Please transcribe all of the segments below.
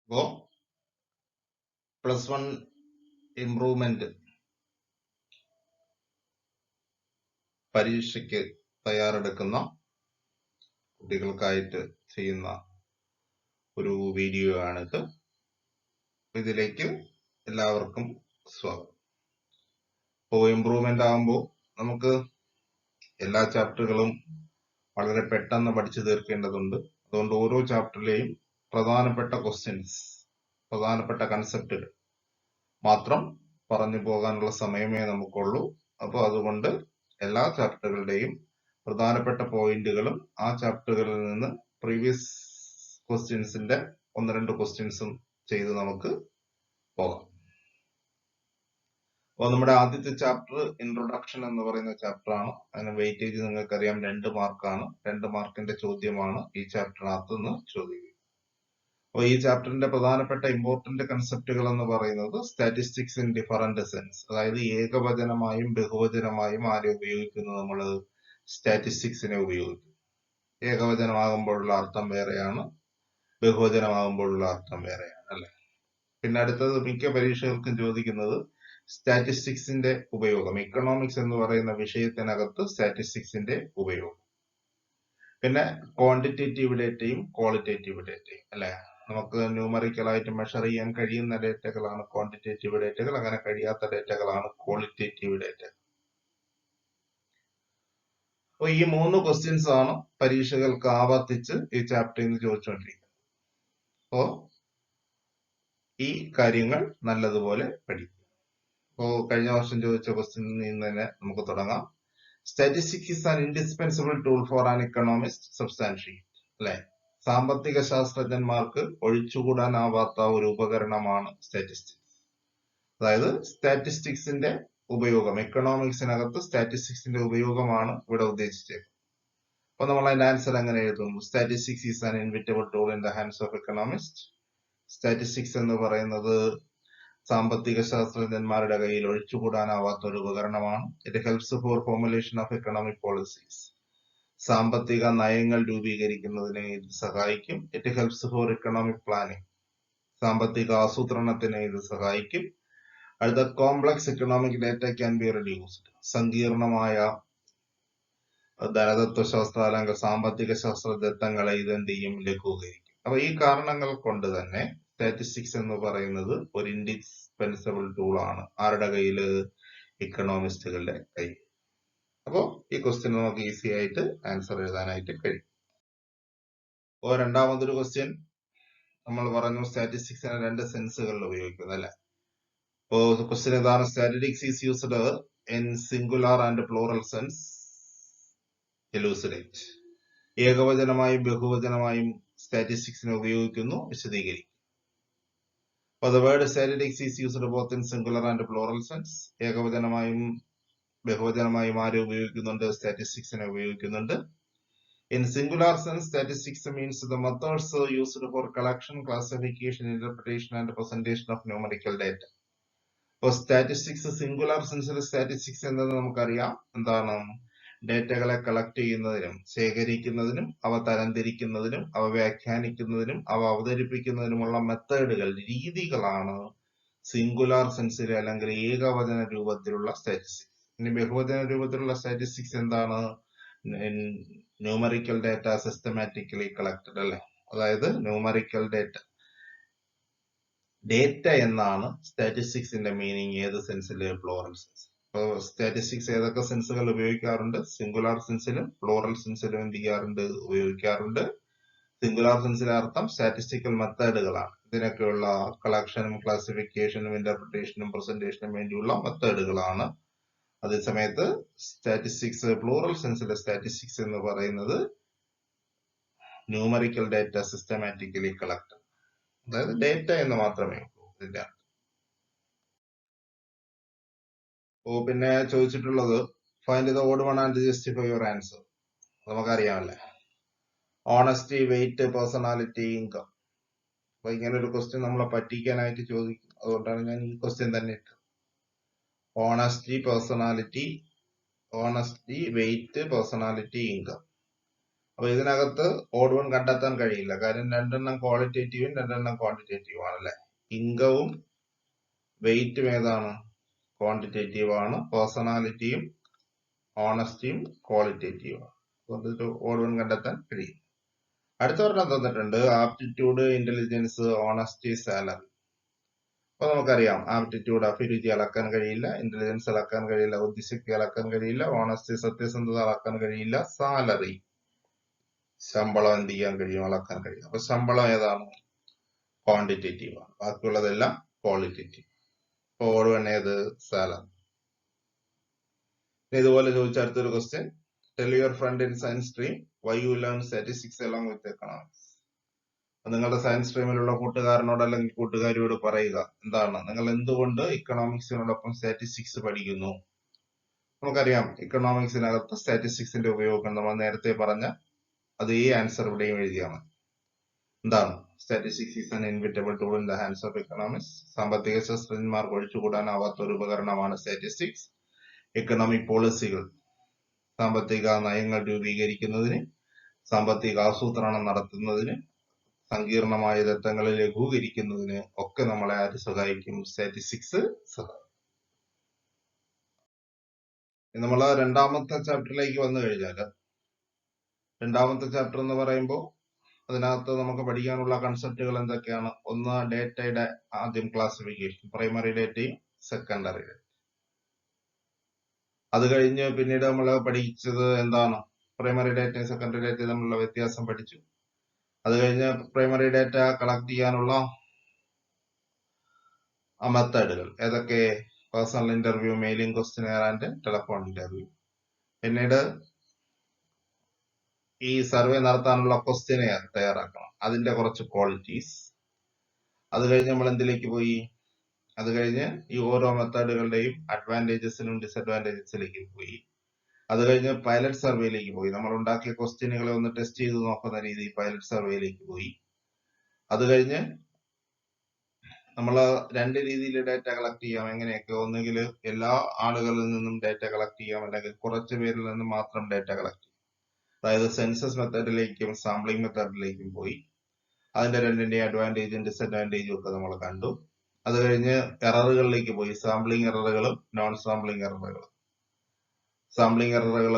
അപ്പോൾ +1 ഇംപ്രൂവ്മെന്റ് പരീക്ഷയ്ക്ക് തയ്യാറെടുക്കുന്ന കുട്ടികൾക്കായിട്ട് ചെയ്യുന്ന ഒരു വീഡിയോ ആണിത്. ഇതിലേക്ക് എല്ലാവർക്കും സ്വാഗതം. അപ്പോൾ ഇംപ്രൂവ്മെന്റ് ആകുമ്പോൾ നമുക്ക് എല്ലാ ചാപ്റ്ററുകളും വളരെ പെട്ടെന്ന് പഠിച്ചു തീർക്കേണ്ടതുണ്ട്. അതുകൊണ്ട് ഓരോ ചാപ്റ്ററിലെയും പ്രധാനപ്പെട്ട ക്വസ്റ്റ്യൻസ്, പ്രധാനപ്പെട്ട കൺസെപ്റ്റുകൾ മാത്രം പറഞ്ഞു പോകാനുള്ള സമയമേ നമുക്കുള്ളൂ. അപ്പോൾ അതുകൊണ്ട് എല്ലാ ചാപ്റ്ററുകളുടെയും പ്രധാനപ്പെട്ട പോയിന്റുകളും ആ ചാപ്റ്ററുകളിൽ നിന്ന് പ്രീവിയസ് ക്വസ്റ്റ്യൻസിന്റെ 1-2 ക്വസ്റ്റ്യൻസും ചെയ്ത് നമുക്ക് പോകാം. അപ്പോൾ നമ്മുടെ ആദ്യത്തെ ചാപ്റ്റർ ഇൻട്രൊഡക്ഷൻ എന്ന് പറയുന്ന ചാപ്റ്റർ ആണ്. അതിന് വെയിറ്റേജ് നിങ്ങൾക്കറിയാം 2 മാർക്കാണ്. 2 മാർക്കിന്റെ ചോദ്യമാണ് ഈ ചാപ്റ്ററിനകത്ത് നിന്ന് ചോദിക്കുക. അപ്പോൾ ഈ ചാപ്റ്ററിന്റെ പ്രധാനപ്പെട്ട ഇമ്പോർട്ടന്റ് കൺസെപ്റ്റുകൾ എന്ന് പറയുന്നത് സ്റ്റാറ്റിസ്റ്റിക്സ് ഇൻ ഡിഫറന്റ് സെൻസ്, അതായത് ഏകവചനമായും ബഹുവചനമായും ആരെ ഉപയോഗിക്കുന്നു? നമ്മൾ സ്റ്റാറ്റിസ്റ്റിക്സിനെ ഉപയോഗിക്കും. ഏകവചനമാകുമ്പോഴുള്ള അർത്ഥം വേറെയാണ്, ബഹുവചനമാകുമ്പോഴുള്ള അർത്ഥം വേറെയാണ്, അല്ലെ? പിന്നെ അടുത്തത് മിക്ക പരീക്ഷകൾക്കും ചോദിക്കുന്നത് സ്റ്റാറ്റിസ്റ്റിക്സിന്റെ ഉപയോഗം, ഇക്കണോമിക്സ് എന്ന് പറയുന്ന വിഷയത്തിനകത്ത് സ്റ്റാറ്റിസ്റ്റിക്സിന്റെ ഉപയോഗം. പിന്നെ ക്വാണ്ടിറ്റേറ്റീവ് ഡേറ്റയും ക്വാളിറ്റേറ്റീവ് ഡേറ്റയും, അല്ലെ? നമുക്ക് ന്യൂമറിക്കലായിട്ട് മെഷർ ചെയ്യാൻ കഴിയുന്ന ഡേറ്റകളാണ് ക്വാണ്ടിറ്റേറ്റീവ് ഡേറ്റകൾ, അങ്ങനെ കഴിയാത്ത ഡേറ്റകളാണ് ക്വാളിറ്റേറ്റീവ് ഡേറ്റകൾ. അപ്പോൾ ഈ 3 ക്വസ്റ്റ്യൻസ് ആണ് പരീക്ഷകൾക്ക് ആവർത്തിച്ച് ഈ ചാപ്റ്ററിൽ നിന്ന് ചോദിച്ചുകൊണ്ടിരിക്കുന്നത്. അപ്പോൾ ഈ കാര്യങ്ങൾ നല്ലതുപോലെ പഠിക്കും. അപ്പോൾ കഴിഞ്ഞ വർഷം ചോദിച്ച ക്വസ്റ്റ്യനിൽ നിന്ന് തന്നെ നമുക്ക് തുടങ്ങാം. Statistics is an indispensable tool for an Economist substantiate, അല്ലെ? സാമ്പത്തിക ശാസ്ത്രജ്ഞന്മാർക്ക് ഒഴിച്ചുകൂടാനാവാത്ത ഒരു ഉപകരണമാണ് സ്റ്റാറ്റിസ്റ്റിക്സ്. അതായത് സ്റ്റാറ്റിസ്റ്റിക്സിന്റെ ഉപയോഗം, എക്കണോമിക്സിനകത്ത് സ്റ്റാറ്റിസ്റ്റിക്സിന്റെ ഉപയോഗമാണ് ഇവിടെ ഉദ്ദേശിച്ചത്. അപ്പൊ നമ്മൾ അതിന്റെ ആൻസർ എങ്ങനെ എഴുതും? Statistics is an inevitable tool in the hands of economist. Statistics എന്ന് പറയുന്നത് സാമ്പത്തിക ശാസ്ത്രജ്ഞന്മാരുടെ കയ്യിൽ ഒഴിച്ചുകൂടാനാവാത്ത ഒരു ഉപകരണമാണ്. It helps for formulation of economic policies. സാമ്പത്തിക നയങ്ങൾ രൂപീകരിക്കുന്നതിന് ഇത് സഹായിക്കും. It helps for economic planning. സാമ്പത്തിക ആസൂത്രണത്തിന് ഇത് സഹായിക്കും. അടുത്ത complex economic data can be reduced. സങ്കീർണമായ ധനതത്വശാസ്ത്ര അല്ലെങ്കിൽ സാമ്പത്തിക ശാസ്ത്ര ദത്തങ്ങളെ ഇതെന്ത് ചെയ്യും? ലഘൂകരിക്കും. അപ്പൊ ഈ കാരണങ്ങൾ കൊണ്ട് തന്നെ സ്റ്റാറ്റിസ്റ്റിക്സ് എന്ന് പറയുന്നത് ഒരു ഇൻഡിസ്പെൻസിബിൾ ടൂൾ ആണ്. ആരുടെ കയ്യില്? ഇക്കണോമിസ്റ്റുകളുടെ കയ്യിൽ. അപ്പോ ഈ ക്വസ്റ്റ്യൻ നമുക്ക് ഈസി ആയിട്ട് ആൻസർ എഴുതാനായിട്ട് കഴിയും. അപ്പോ രണ്ടാമതൊരു ക്വസ്റ്റ്യൻ നമ്മൾ പറഞ്ഞു സ്റ്റാറ്റിസ്റ്റിക്സിനെ 2 സെൻസുകളിൽ ഉപയോഗിക്കുന്നത്, അല്ലെ? അപ്പോ ക്വസ്റ്റ്യൻ ഇതാണ്: statistics is used in singular and plural sense. Elucidate. ഏകവചനമായും ബഹുവചനമായും സ്റ്റാറ്റിസ്റ്റിക്സിനെ ഉപയോഗിക്കുന്നു, വിശദീകരിക്കും. അപ്പോൾ the word statistics is used both in singular and plural sense. ഏകവചനമായും ബഹുവചനമായും ആരെ ഉപയോഗിക്കുന്നുണ്ട്? സ്റ്റാറ്റിസ്റ്റിക്സിനെ ഉപയോഗിക്കുന്നുണ്ട്. In singular sense, statistics means the methods used for collection, classification, interpretation and presentation of numerical data. അപ്പോൾ സ്റ്റാറ്റിസ്റ്റിക്സ് സിംഗുലാർ സെൻസിൽ സ്റ്റാറ്റിസ്റ്റിക്സ് എന്നത് നമുക്കറിയാം എന്താണ്? ഡേറ്റകളെ collect ചെയ്യുന്നതിനും ശേഖരിക്കുന്നതിനും അവ തരംതിരിക്കുന്നതിനും അവ വ്യാഖ്യാനിക്കുന്നതിനും അവ അവതരിപ്പിക്കുന്നതിനുമുള്ള മെത്തേഡുകൾ, രീതികളാണ് സിംഗുലാർ സെൻസിൽ അല്ലെങ്കിൽ ഏകവചന രൂപത്തിലുള്ള സ്റ്റാറ്റിസ്റ്റിക്സ്. ഇനി ബഹുവചന രൂപത്തിലുള്ള സ്റ്റാറ്റിസ്റ്റിക്സ് എന്താണ്? ന്യൂമറിക്കൽ ഡാറ്റ സിസ്റ്റമാറ്റിക്കലി കളക്ടഡ്, അല്ലെ? അതായത് ന്യൂമറിക്കൽ ഡേറ്റ എന്നാണ് സ്റ്റാറ്റിസ്റ്റിക്സിന്റെ മീനിങ്. ഏത് സെൻസില്? Plural sense. അപ്പോൾ സ്റ്റാറ്റിസ്റ്റിക്സ് ഏതൊക്കെ സെൻസുകൾ ഉപയോഗിക്കാറുണ്ട്? സിംഗുലാർ സെൻസിലും പ്ലൂറൽ സെൻസിലും എന്ത് ചെയ്യാറുണ്ട്? ഉപയോഗിക്കാറുണ്ട്. സിംഗുലാർ സെൻസിലെ അർത്ഥം സ്റ്റാറ്റിസ്റ്റിക്കൽ മെത്തേഡുകളാണ്. ഇതിനൊക്കെയുള്ള കളക്ഷനും ക്ലാസിഫിക്കേഷനും ഇന്റർപ്രിട്ടേഷനും പ്രസന്റേഷനും വേണ്ടിയുള്ള മെത്തേഡുകളാണ്. അതേസമയത്ത് സ്റ്റാറ്റിസ്റ്റിക്സ് പ്ലൂറൽ സെൻസിലെ സ്റ്റാറ്റിസ്റ്റിക്സ് എന്ന് പറയുന്നത് ന്യൂമറിക്കൽ ഡാറ്റ സിസ്റ്റമാറ്റിക്കലി കളക്ട്, അതായത് ഡേറ്റ എന്ന് മാത്രമേ ഉള്ളൂ ഇതിന്റെ. പിന്നെ ചോദിച്ചിട്ടുള്ളത് find the odd one and justify your answer. നമുക്കറിയാമല്ലേ, ഓണസ്റ്റി, വെയിറ്റ്, പേഴ്സണാലിറ്റി, ഇൻകം. അപ്പൊ ഇങ്ങനെ ഒരു ക്വസ്റ്റ്യൻ നമ്മളെ പറ്റിക്കാനായിട്ട് ചോദിക്കും. അതുകൊണ്ടാണ് ഞാൻ ഈ ക്വസ്റ്റ്യൻ തന്നെ ഇട്ടത്. Honesty, weight, personality, income. അപ്പൊ ഇതിനകത്ത് ഓഡ് വൺ കണ്ടെത്താൻ കഴിയില്ല, കാര്യം രണ്ടെണ്ണം ക്വാളിറ്റേറ്റീവും രണ്ടെണ്ണം ക്വാണ്ടിറ്റേറ്റീവും ആണല്ലേ. ഇൻകവും വെയിറ്റും ഏതാണ്? ക്വാണ്ടിറ്റേറ്റീവ് ആണ്. പേഴ്സണാലിറ്റിയും ഓണസ്റ്റിയും ക്വാളിറ്റേറ്റീവ് ആണ്. അതുകൊണ്ട് ഓഡ് വൺ കണ്ടെത്താൻ കഴിയും. അടുത്ത ഒരെണ്ണം തന്നിട്ടുണ്ട്, ആപ്റ്റിറ്റ്യൂഡ്, ഇന്റലിജൻസ്, ഓണസ്റ്റി, സാലറി. അപ്പൊ നമുക്കറിയാം ആപ്റ്റിറ്റ്യൂഡ് അഭിരുചി അളക്കാൻ കഴിയില്ല, ഇന്റലിജൻസ് അളക്കാൻ കഴിയില്ല, ബുദ്ധിശക്തി അളക്കാൻ കഴിയില്ല, ഓണസ്റ്റി സത്യസന്ധത അളക്കാൻ കഴിയില്ല, സാലറി ശമ്പളം എന്ത് ചെയ്യാൻ കഴിയും? അളക്കാൻ കഴിയും. അപ്പൊ ശമ്പളം ഏതാണ്? ക്വാണ്ടിറ്റേറ്റീവ് ആണ്. ബാക്കിയുള്ളതെല്ലാം ക്വാളിറ്റേറ്റീവ്. അപ്പൊ ഓട് വൺ ഏത്? സാലറി. ഇതുപോലെ ചോദിച്ച അടുത്തൊരു question, tell your friend in science stream why you learn statistics along with economics. നിങ്ങളുടെ സയൻസ് സ്ട്രീമിലുള്ള കൂട്ടുകാരനോട് അല്ലെങ്കിൽ കൂട്ടുകാരിയോട് പറയുക, എന്താണ് നിങ്ങൾ എന്തുകൊണ്ട് ഇക്കണോമിക്സിനോടൊപ്പം സ്റ്റാറ്റിസ്റ്റിക്സ് പഠിക്കുന്നു. നമുക്കറിയാം ഇക്കണോമിക്സിനകത്ത് സ്റ്റാറ്റിസ്റ്റിക്സിന്റെ ഉപയോഗം നമ്മൾ നേരത്തെ പറഞ്ഞ അതേ ആൻസർ ഇവിടെയും എഴുതിയാണ്. എന്താണ്? Statistics is an inevitable tool in the hands of economics. സാമ്പത്തിക ശാസ്ത്രജ്ഞന്മാർക്ക് ഒഴിച്ചുകൂടാനാവാത്ത ഒരു ഉപകരണമാണ് സ്റ്റാറ്റിസ്റ്റിക്സ്. എക്കണോമിക് പോളിസികൾ, സാമ്പത്തിക നയങ്ങൾ രൂപീകരിക്കുന്നതിന്, സാമ്പത്തിക ആസൂത്രണം നടത്തുന്നതിന്, സങ്കീർണമായ ദത്തങ്ങളെ ലഘൂകരിക്കുന്നതിന് ഒക്കെ നമ്മളെ ആര് സഹായിക്കും? സ്റ്റാറ്റിസ്റ്റിക്സ് സഹായിക്കും. നമ്മൾ രണ്ടാമത്തെ ചാപ്റ്ററിലേക്ക് വന്നു കഴിഞ്ഞാൽ, രണ്ടാമത്തെ ചാപ്റ്റർ എന്ന് പറയുമ്പോൾ അതിനകത്ത് നമുക്ക് പഠിക്കാനുള്ള കൺസെപ്റ്റുകൾ എന്തൊക്കെയാണ്? ഒന്ന്, ഡേറ്റയുടെ ആദ്യം ക്ലാസിഫിക്കേഷൻ, പ്രൈമറി ഡേറ്റയും സെക്കൻഡറി ഡേറ്റ. അത് കഴിഞ്ഞ് പിന്നീട് നമ്മൾ പഠിച്ചത് എന്താണ്? പ്രൈമറി ഡേറ്റയും സെക്കൻഡറി ഡേറ്റയും തമ്മിലുള്ള വ്യത്യാസം പഠിച്ചു. അത് കഴിഞ്ഞ് പ്രൈമറി ഡേറ്റ കളക്ട് ചെയ്യാനുള്ള മെത്തേഡുകൾ ഏതൊക്കെ? Personal interview, mailing questionnaire and telephone interview. പിന്നീട് ഈ സർവേ നടത്താനുള്ള ക്വസ്റ്റ്യനെയർ തയ്യാറാക്കണം, അതിന്റെ കുറച്ച് ക്വാളിറ്റീസ്. അത് കഴിഞ്ഞ് നമ്മൾ എന്തിലേക്ക് പോയി? അത് കഴിഞ്ഞ് ഈ ഓരോ മെത്തേഡുകളുടെയും അഡ്വാൻറ്റേജസിനും ഡിസഡ്വാൻറ്റേജസിലേക്കും പോയി. അത് കഴിഞ്ഞ് പൈലറ്റ് സർവേയിലേക്ക് പോയി. നമ്മൾ ഉണ്ടാക്കിയ ക്വസ്റ്റ്യനുകളെ ഒന്ന് ടെസ്റ്റ് ചെയ്ത് നോക്കുന്ന രീതിയിൽ പൈലറ്റ് സർവേയിലേക്ക് പോയി. അത് കഴിഞ്ഞ് നമ്മൾ രണ്ട് രീതിയിൽ ഡാറ്റ കളക്ട് ചെയ്യാം. എങ്ങനെയൊക്കെ? ഒന്നുകിൽ എല്ലാ ആളുകളിൽ നിന്നും ഡാറ്റ കളക്ട് ചെയ്യാം, അല്ലെങ്കിൽ കുറച്ച് പേരിൽ നിന്നും മാത്രം ഡാറ്റ കളക്ട് ചെയ്യാം. അതായത് സെൻസസ് മെത്തേഡിലേക്കും സാമ്പിളിംഗ് മെത്തേഡിലേക്കും പോയി. അതിന്റെ രണ്ടിന്റെ അഡ്വാൻറ്റേജും ഡിസഡ്വാൻറ്റേജും ഒക്കെ നമ്മൾ കണ്ടു. അത് കഴിഞ്ഞ് എററുകളിലേക്ക് പോയി, സാമ്പിളിംഗ് എററുകളും നോൺ സാമ്പിളിംഗ് എററുകളും. സാമ്പിളിംഗ് എററുകൾ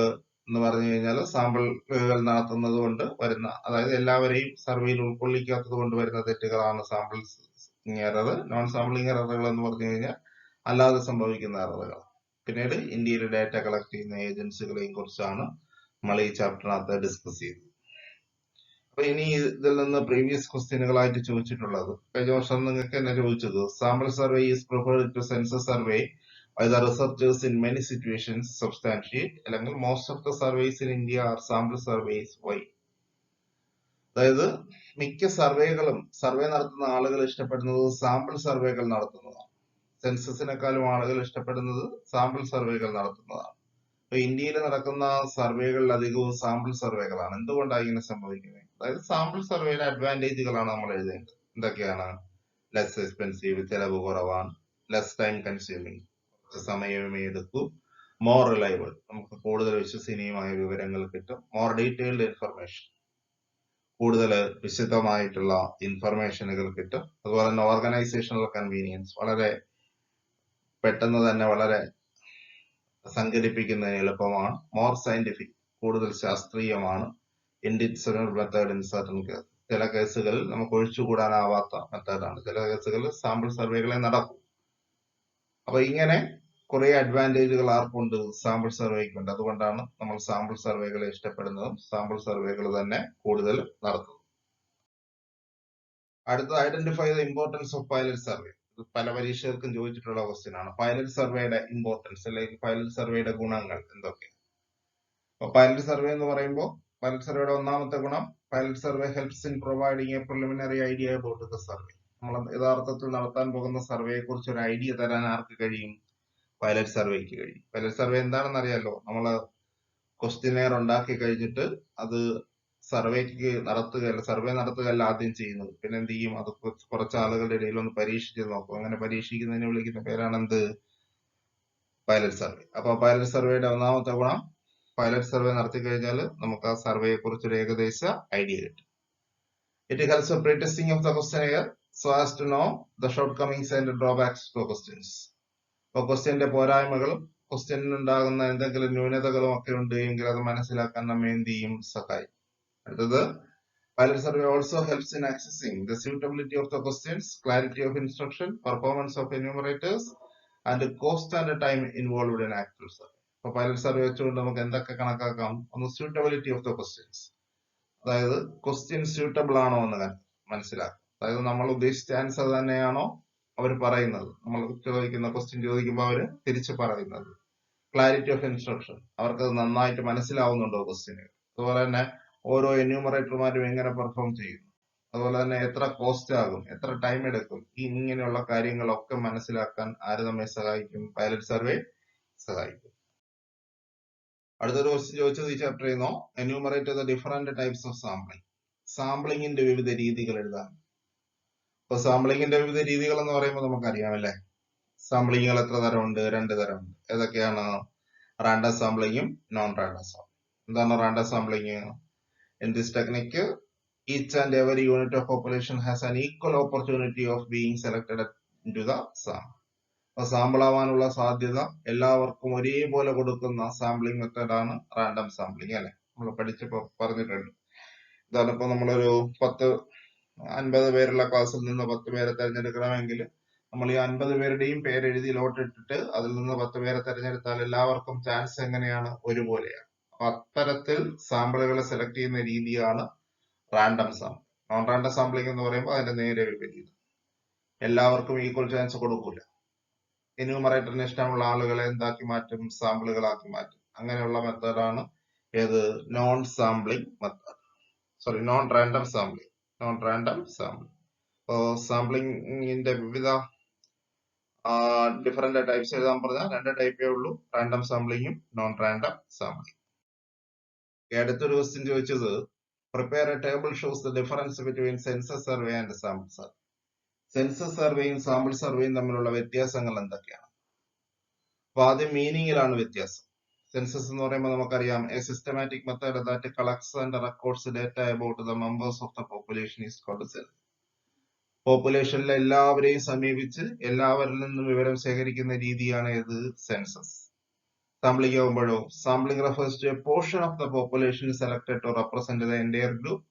എന്ന് പറഞ്ഞു കഴിഞ്ഞാൽ സാമ്പിളുകൾ നടത്തുന്നത് കൊണ്ട് വരുന്ന, അതായത് എല്ലാവരെയും സർവേയിൽ ഉൾക്കൊള്ളിക്കാത്തത് കൊണ്ട് വരുന്ന തെറ്റുകളാണ് സാമ്പിളിംഗ് എറർ. നോൺ സാമ്പിളിംഗ് എററുകൾ എന്ന് പറഞ്ഞു കഴിഞ്ഞാൽ അല്ലാതെ സംഭവിക്കുന്ന എററുകൾ. പിന്നീട് ഇന്ത്യയിൽ ഡാറ്റ കളക്ട് ചെയ്യുന്ന ഏജൻസികളെയും കുറിച്ചാണ് നമ്മൾ ഈ ചാപ്റ്ററിനകത്ത് ഡിസ്കസ് ചെയ്തത്. അപ്പൊ ഇനി ഇതിൽ നിന്ന് പ്രീവിയസ് ക്വസ്റ്റ്യനുകളായിട്ട് ചോദിച്ചിട്ടുള്ളത്, കഴിഞ്ഞ വർഷം നിങ്ങൾക്ക് തന്നെ ചോദിച്ചത്, sample survey is preferred to census survey by the researchers in many situations substantiate, അല്ലെങ്കിൽ most of the surveys in India are sample surveys. Why? അതായത് മിക്ക സർവേകളും, സർവേ നടത്തുന്ന ആളുകൾ ഇഷ്ടപ്പെടുന്നത് സാമ്പിൾ സർവേകൾ നടത്തുന്നതാണ്. സെൻസസിനെക്കാളും ആളുകൾ ഇഷ്ടപ്പെടുന്നത് സാമ്പിൾ സർവേകൾ നടത്തുന്നതാണ്. അപ്പൊ ഇന്ത്യയിൽ നടക്കുന്ന സർവേകളിൽ അധികവും സാമ്പിൾ സർവേകളാണ്. എന്തുകൊണ്ടാണ് ഇങ്ങനെ സംഭവിക്കുന്നത്? അതായത് സാമ്പിൾ സർവേയുടെ അഡ്വാൻറ്റേജുകളാണ് നമ്മൾ എഴുതേണ്ടത്. എന്തൊക്കെയാണ്? ലെസ് എക്സ്പെൻസീവ്, ചെലവ് കുറവാണ്, ലെസ് ടൈം കൺസ്യൂമിങ്, സമയമേ എടുക്കൂ, മോർ റിലയബിൾ, നമുക്ക് കൂടുതൽ വിശ്വസനീയമായ വിവരങ്ങൾ കിട്ടും, മോർ ഡീറ്റെയിൽഡ് ഇൻഫർമേഷൻ, കൂടുതൽ വിശദമായിട്ടുള്ള ഇൻഫർമേഷനുകൾ കിട്ടും. അതുപോലെ തന്നെ ഓർഗനൈസേഷണൽ കൺവീനിയൻസ്, വളരെ പെട്ടെന്ന് തന്നെ വളരെ സംഘടിപ്പിക്കുന്നതിന് എളുപ്പമാണ്. മോർ സയന്റിഫിക്, കൂടുതൽ ശാസ്ത്രീയമാണ്. Independent method in certain case, ചില കേസുകളിൽ നമുക്ക് ഒഴിച്ചുകൂടാനാവാത്ത മെത്തേഡാണ്. ചില കേസുകളിൽ സാമ്പിൾ സർവേകളെ നടക്കും. അപ്പൊ ഇങ്ങനെ കുറെ അഡ്വാൻറ്റേജുകൾ ആർക്കുണ്ട്? സാമ്പിൾ സർവേക്കുണ്ട്. അതുകൊണ്ടാണ് നമ്മൾ സാമ്പിൾ സർവേകളെ ഇഷ്ടപ്പെടുന്നതും സാമ്പിൾ സർവേകൾ തന്നെ കൂടുതൽ നടത്തുന്നത്. അടുത്ത, identify the importance of pilot survey. പല പരീക്ഷകൾക്കും ചോദിച്ചിട്ടുള്ള ക്വസ്റ്റ്യൻ ആണ്. പൈലറ്റ് സർവേയുടെ ഇമ്പോർട്ടൻസ് അല്ലെങ്കിൽ പൈലറ്റ് സർവേയുടെ ഗുണങ്ങൾ എന്തൊക്കെ? അപ്പൊ പൈലറ്റ് സർവേ എന്ന് പറയുമ്പോൾ പൈലറ്റ് സർവേയുടെ ഒന്നാമത്തെ ഗുണം, pilot survey helps in providing A preliminary idea about the survey. നമ്മൾ യഥാർത്ഥത്തിൽ നടത്താൻ പോകുന്ന സർവേയെ കുറിച്ച് ഒരു ഐഡിയ തരാൻ ആർക്ക് കഴിയും? പൈലറ്റ് സർവേക്ക് കഴിയും. പൈലറ്റ് സർവേ എന്താണെന്ന് അറിയാലോ? നമ്മള് ക്വസ്റ്റ്യനെയർ ഉണ്ടാക്കി കഴിഞ്ഞിട്ട് അത് സർവേക്ക് നടത്തുകയല്ല, സർവേ നടത്തുകയല്ല ആദ്യം ചെയ്യുന്നത്. പിന്നെ എന്ത് ചെയ്യും? അത് കുറച്ച് ആളുകളുടെ ഇടയിൽ ഒന്ന് പരീക്ഷിച്ച് നോക്കും. അങ്ങനെ പരീക്ഷിക്കുന്നതിന് വിളിക്കുന്ന പേരാണ് എന്ത്? Pilot survey. അപ്പൊ പൈലറ്റ് സർവേയുടെ ഒന്നാമത്തെ ഗുണം പൈലറ്റ് സർവേ നടത്തി കഴിഞ്ഞാൽ നമുക്ക് ആ സർവേയെ കുറിച്ചൊരു ഏകദേശ ഐഡിയ കിട്ടും. It helps the pre-testing of the questionnaire so as to know the shortcomings and drawbacks to questions. അപ്പോൾ ക്വസ്റ്റ്യന്റെ പോരായ്മകളും ക്വസ്റ്റ്യനിൽ ഉണ്ടാകുന്ന എന്തെങ്കിലും ന്യൂനതകളും ഒക്കെ ഉണ്ട് എങ്കിൽ അത് മനസ്സിലാക്കാൻ നമ്മെ എന്ത് ചെയ്യും, സഹായിക്കും. അടുത്തത്, pilot survey also helps in accessing the suitability of the questions, clarity of instruction, performance of enumerators and cost and time involved in actual survey. അപ്പോൾ പൈലറ്റ് സർവേ വെച്ചുകൊണ്ട് നമുക്ക് എന്തൊക്കെ കണക്കാക്കാം? ഒന്ന്, സ്യൂട്ടബിലിറ്റി ഓഫ് ദ ക്വസ്റ്റ്യൻസ്, അതായത് question suitable ആണോ എന്ന് മനസ്സിലാക്കും. അതായത് നമ്മൾ ഉദ്ദേശിച്ച ആൻസർ തന്നെയാണോ അവർ പറയുന്നത്, നമ്മൾ ചോദിക്കുന്ന ക്വസ്റ്റ്യൻ ചോദിക്കുമ്പോൾ അവർ തിരിച്ചു പറയുന്നത്. ക്ലാരിറ്റി ഓഫ് ഇൻസ്ട്രക്ഷൻ, അവർക്ക് നന്നായിട്ട് മനസ്സിലാവുന്നുണ്ടോ ക്വസ്റ്റ്യനുകൾ. അതുപോലെ തന്നെ ഓരോ എന്യൂമറേറ്റർമാരും എങ്ങനെ പെർഫോം ചെയ്യുന്നു, അതുപോലെ തന്നെ എത്ര കോസ്റ്റ് ആകും, എത്ര ടൈം എടുക്കും, ഇങ്ങനെയുള്ള കാര്യങ്ങളൊക്കെ മനസ്സിലാക്കാൻ ആര് നമ്മെ സഹായിക്കും? പൈലറ്റ് സർവേ സഹായിക്കും. അടുത്തൊരു ക്വസ്റ്റ്യൻ ചോദിച്ചത് ഈ ചാപ്റ്ററിൽ നിന്നോ, enumerate the different types of sampling. സാമ്പിളിങ്ങിന്റെ വിവിധ രീതികൾ എഴുതാം. ഇപ്പൊ സാമ്പിളിങ്ങിന്റെ വിവിധ രീതികൾ എന്ന് പറയുമ്പോൾ നമുക്കറിയാം അല്ലെ, സാമ്പിളിങ്ങുകൾ എത്ര തരമുണ്ട്? 2 തരമുണ്ട്. ഏതൊക്കെയാണ്? റാൻഡം സാമ്പിളിങ്ങും നോൺ റാൻഡം സാമ്പിളിംഗ്. എന്താണ് റാൻഡം സാമ്പിളിങ്? In this technique each and every unit of population has an equal opportunity of being selected into the sample. Sample ആവാനുള്ള സാധ്യത എല്ലാവർക്കും ഒരേപോലെ കൊടുക്കുന്ന സാമ്പിളിംഗ് മെത്തേഡാണ് റാൻഡം സാമ്പിളിംഗ് അല്ലെ, നമ്മൾ പഠിച്ചപ്പോ പറഞ്ഞിട്ടുണ്ട്. ഇതാണ് ഇപ്പൊ നമ്മളൊരു 50 പേരുള്ള ക്ലാസ്സിൽ നിന്ന് 10 പേരെ തെരഞ്ഞെടുക്കണമെങ്കിൽ നമ്മൾ ഈ 50 പേരുടെയും പേരെഴുതി ലോട്ട് ഇട്ടിട്ട് അതിൽ നിന്ന് 10 പേരെ തെരഞ്ഞെടുത്താൽ എല്ലാവർക്കും ചാൻസ് എങ്ങനെയാണ്? ഒരുപോലെയാണ്. അപ്പൊ അത്തരത്തിൽ സാമ്പിളുകളെ സെലക്ട് ചെയ്യുന്ന രീതിയാണ് random sample. Non random sampling എന്ന് പറയുമ്പോൾ അതിന്റെ നേരെ വിപരീതം, എല്ലാവർക്കും ഈക്വൽ ചാൻസ് കൊടുക്കൂല. എന്യൂമറേറ്ററിന് ഇഷ്ടമുള്ള ആളുകളെ എന്താക്കി മാറ്റും? സാമ്പിളുകളാക്കി മാറ്റും. അങ്ങനെയുള്ള മെത്തേഡാണ് ഏത്? Non sampling method, sorry non random sampling. Non random sampling. അപ്പോൾ സാമ്പിളിംഗിന്റെ വിവിധ ഡിഫറെന്റ് ടൈപ്സ് എഴുതാൻ പറഞ്ഞാൽ 2 ടൈപ്പേ ഉള്ളൂ, റാൻഡം സാമ്പിളിംഗും നോൺ റാൻഡം സാമ്പിളിംഗ്. അടുത്തൊരു ക്വസ്റ്റ്യൻ ചോദിച്ചത്, prepare a table shows the difference between census survey and sample survey. Census സർവേയും സാമ്പിൾ സർവേയും തമ്മിലുള്ള വ്യത്യാസങ്ങൾ എന്തൊക്കെയാണ്? അപ്പൊ ആദ്യം മീനിങ്ങിലാണ് വ്യത്യാസം. സെൻസസ് എന്ന് പറയുമ്പോൾ നമുക്കറിയാം, a systematic method that collects and records data about the members of the population is called census. പോപ്പുലേഷനിലെ എല്ലാവരെയും സമീപിച്ച് എല്ലാവരിൽ നിന്നും വിവരം ശേഖരിക്കുന്ന രീതിയാണ് ഏത്? സെൻസസ്. സാമ്പിളിംഗ് ആകുമ്പോഴോ, sampling refers to a portion of the population selected to represent the entire group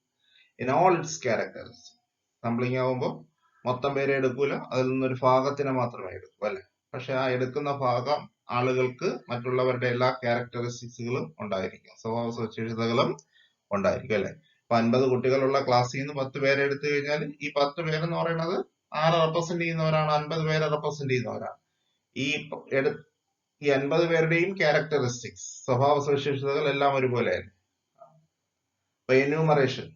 in all its characters. Sampling ആകുമ്പോൾ മൊത്തം പേരെ എടുക്കൂല, അതിൽ നിന്നൊരു ഭാഗത്തിനെ മാത്രമേ എടുക്കൂ അല്ലെ. പക്ഷെ ആ എടുക്കുന്ന ഭാഗം ആളുകൾക്ക് മറ്റുള്ളവരുടെ എല്ലാ ക്യാരക്ടറിസ്റ്റിക്സുകളും ഉണ്ടായിരിക്കും, സ്വഭാവ സവിശേഷതകളും ഉണ്ടായിരിക്കും അല്ലെ. ഇപ്പൊ 50 കുട്ടികളുള്ള ക്ലാസ്സിൽ നിന്ന് 10 പേരെ എടുത്തു കഴിഞ്ഞാൽ ഈ 10 പേരെന്ന് പറയുന്നത് ആരെ റെപ്രസെന്റ് ചെയ്യുന്നവരാണ്? 50 പേരെ റെപ്രസെന്റ് ചെയ്യുന്നവരാണ്. ഈ 50 പേരുടെയും ക്യാരക്ടറിസ്റ്റിക്സ്, സ്വഭാവ സവിശേഷതകൾ എല്ലാം ഒരുപോലെയല്ലേ. അപ്പൊ എന്യൂമറേഷൻ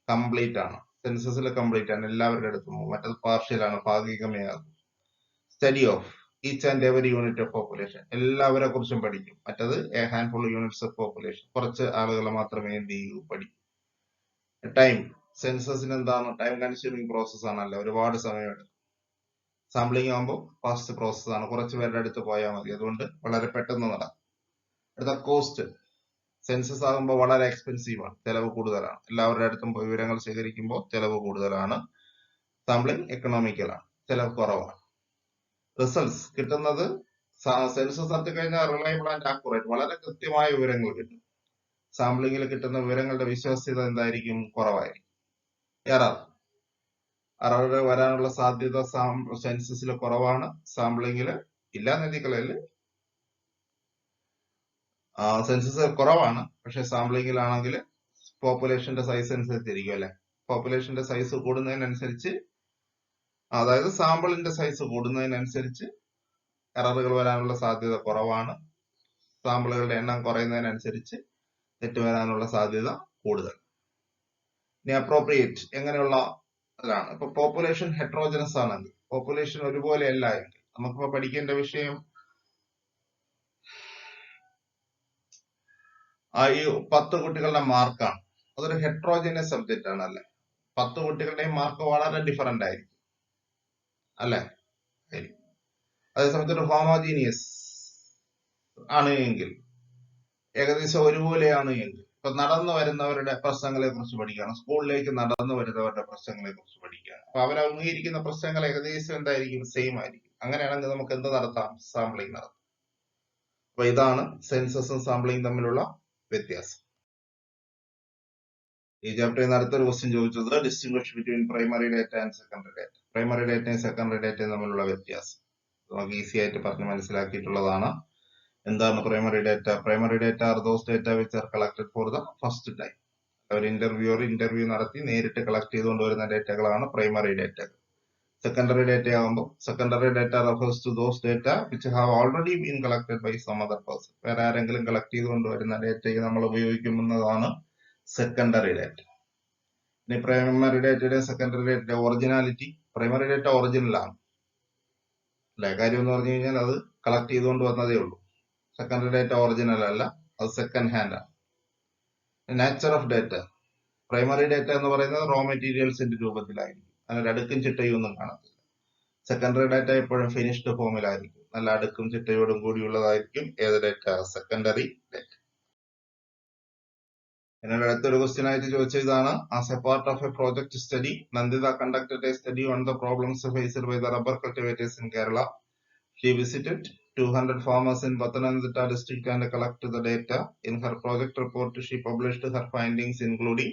കംപ്ലീറ്റ് ആണ്, സെൻസസിൽ കംപ്ലീറ്റ് ആണ്, എല്ലാവരുടെ അടുത്തും. മറ്റത് പാർഷ്യൽ ആണ്, ഭാഗികമേ ആകും. Study of each and every unit of population, എല്ലാവരെ കുറിച്ചും പഠിക്കും. മറ്റത് A handful units of population, കുറച്ച് ആളുകളെ മാത്രമേ എന്ത് ചെയ്യൂ? പഠിക്കും. ടൈം, സെൻസസിന് എന്താണ്? ടൈം കൺസ്യൂമിങ് പ്രോസസ് ആണല്ലോ, ഒരുപാട് സമയം എടുക്കും. സാമ്പിളിംഗ് ആകുമ്പോൾ ഫാസ്റ്റ് പ്രോസസ് ആണ്, കുറച്ച് പേരുടെ അടുത്ത് പോയാൽ മതി, അതുകൊണ്ട് വളരെ പെട്ടെന്ന് നടക്കും. അടുത്ത കോസ്റ്റ്, സെൻസസ് ആകുമ്പോൾ വളരെ എക്സ്പെൻസീവ് ആണ്, ചെലവ് കൂടുതലാണ്. എല്ലാവരുടെ അടുത്തും വിവരങ്ങൾ ശേഖരിക്കുമ്പോൾ ചെലവ് കൂടുതലാണ്. സാമ്പിളിംഗ് എക്കണോമിക്കൽ ആണ്, ചെലവ് കുറവാണ്. റിസൾട്ട്സ് കിട്ടുന്നത്, സെൻസസ് നടത്തി കഴിഞ്ഞാൽ റിലയബിൾ ആൻഡ് ആക്യുറേറ്റ്, വളരെ കൃത്യമായ വിവരങ്ങൾ കിട്ടും. സാമ്പിളിംഗിൽ കിട്ടുന്ന വിവരങ്ങളുടെ വിശ്വാസ്യത എന്തായിരിക്കും? കുറവായിരിക്കും. എറർ വരാനുള്ള സാധ്യത സെൻസസിൽ കുറവാണ്, സാമ്പിളിംഗിൽ ഇല്ല എന്നെഴുതിക്കളയല്. സെൻസസ് കുറവാണ്, പക്ഷെ സാമ്പിളിംഗിലാണെങ്കിൽ പോപ്പുലേഷന്റെ സൈസ് അനുസരിച്ചിരിക്കും അല്ലെ. പോപ്പുലേഷന്റെ സൈസ് കൂടുന്നതിനനുസരിച്ച്, അതായത് സാമ്പിളിന്റെ സൈസ് കൂടുന്നതിനനുസരിച്ച് എററുകൾ വരാനുള്ള സാധ്യത കുറവാണ്. സാമ്പിളുകളുടെ എണ്ണം കുറയുന്നതിനനുസരിച്ച് തെറ്റ് വരാനുള്ള സാധ്യത കൂടുതൽ. ഇനി അപ്രോപ്രിയേറ്റ് എങ്ങനെയുള്ള ഇതിലാണ്? ഇപ്പൊ പോപ്പുലേഷൻ ഹെട്രോജനസ് ആണെങ്കിൽ, പോപ്പുലേഷൻ ഒരുപോലെ അല്ല എങ്കിൽ, നമുക്കിപ്പോ പഠിക്കേണ്ട വിഷയം ഈ 10 കുട്ടികളുടെ മാർക്കാണ്. അതൊരു ഹെട്രോജനസ് സബ്ജക്റ്റ് ആണ് അല്ലെ. 10 കുട്ടികളുടെയും മാർക്ക് വളരെ ഡിഫറന്റ് ആയിരിക്കും അല്ലെ. അതേസമയത്ത് ഒരു ഹോമോജീനിയസ് ആണ് എങ്കിൽ, ഏകദേശം ഒരുപോലെയാണ് എങ്കിൽ, ഇപ്പൊ നടന്നു വരുന്നവരുടെ പ്രശ്നങ്ങളെ കുറിച്ച് പഠിക്കുകയാണ്, സ്കൂളിലേക്ക് നടന്നു വരുന്നവരുടെ പ്രശ്നങ്ങളെ കുറിച്ച് പഠിക്കുകയാണ്, അപ്പൊ അവർ അഭിമുഖീകരിക്കുന്ന പ്രശ്നങ്ങൾ ഏകദേശം എന്തായിരിക്കും, സെയിം ആയിരിക്കും. അങ്ങനെയാണെങ്കിൽ നമുക്ക് എന്ത് നടത്താം, സാമ്പിളിംഗ് നടത്താം. അപ്പൊ ഇതാണ് സെൻസസും സാമ്പിളിംഗ് തമ്മിലുള്ള വ്യത്യാസം. ഈ ചാപ്റ്ററിൽ നിന്ന് അടുത്തൊരു ക്വസ്റ്റ്യൻ ചോദിച്ചത് distinguish between primary data and secondary data. Primary ഡാറ്റയും സെക്കൻഡറി ഡാറ്റയും തമ്മിലുള്ള വ്യത്യാസം നമുക്ക് ഈസി ആയിട്ട് പറഞ്ഞ് മനസ്സിലാക്കിയിട്ടുള്ളതാണ്. എന്താണ് primary data? Primary data are those data which are collected for the first time. ഒരു ഇന്റർവ്യൂ നടത്തി നേരിട്ട് കളക്ട് ചെയ്തുകൊണ്ട് വരുന്ന ഡാറ്റകളാണ് പ്രൈമറി ഡാറ്റ. സെക്കൻഡറി ഡാറ്റ ആകുമ്പോൾ secondary data refers to those data which have already been collected by some other person. വേറെ ആരെങ്കിലും collect ചെയ്തുകൊണ്ട് വരുന്ന ഡാറ്റയ്ക്ക് നമ്മൾ ഉപയോഗിക്കുന്നതാണ് സെക്കൻഡറി ഡാറ്റ. ഇനി പ്രൈമറി ഡാറ്റയുടെ secondary data originality. Primary data original ആണ് അല്ലെ, കാര്യം എന്ന് പറഞ്ഞു കഴിഞ്ഞാൽ അത് കളക്ട് ചെയ്തുകൊണ്ട് വന്നതേ ഉള്ളൂ. സെക്കൻഡറി ഡാറ്റ ഒറിജിനൽ അല്ല, അത് സെക്കൻഡ് ഹാൻഡ് ആണ്. Nature of data. Primary data എന്ന് പറയുന്നത് റോ മെറ്റീരിയൽസിന്റെ രൂപത്തിലായിരിക്കും, അതിനൊരു അടുക്കും ചിട്ടയും ഒന്നും കാണത്തില്ല. സെക്കൻഡറി ഡാറ്റ എപ്പോഴും ഫിനിഷ്ഡ് ഫോമിലായിരിക്കും, നല്ല അടുക്കും ചിട്ടയോടും കൂടിയുള്ളതായിരിക്കും ഏത് ഡാറ്റ, സെക്കൻഡറി ഡാറ്റ. എന്നോട് അടുത്തൊരു ക്വസ്റ്റ്യൻ ആയിട്ട് ചോദിച്ച ഇതാണ്, as a part of a project study Nanditha conducted a study on the problems faced by the rubber cultivators in Kerala. She visited 200 farmers in Pathanamthitta district and collected the data. In her project report, she published her findings including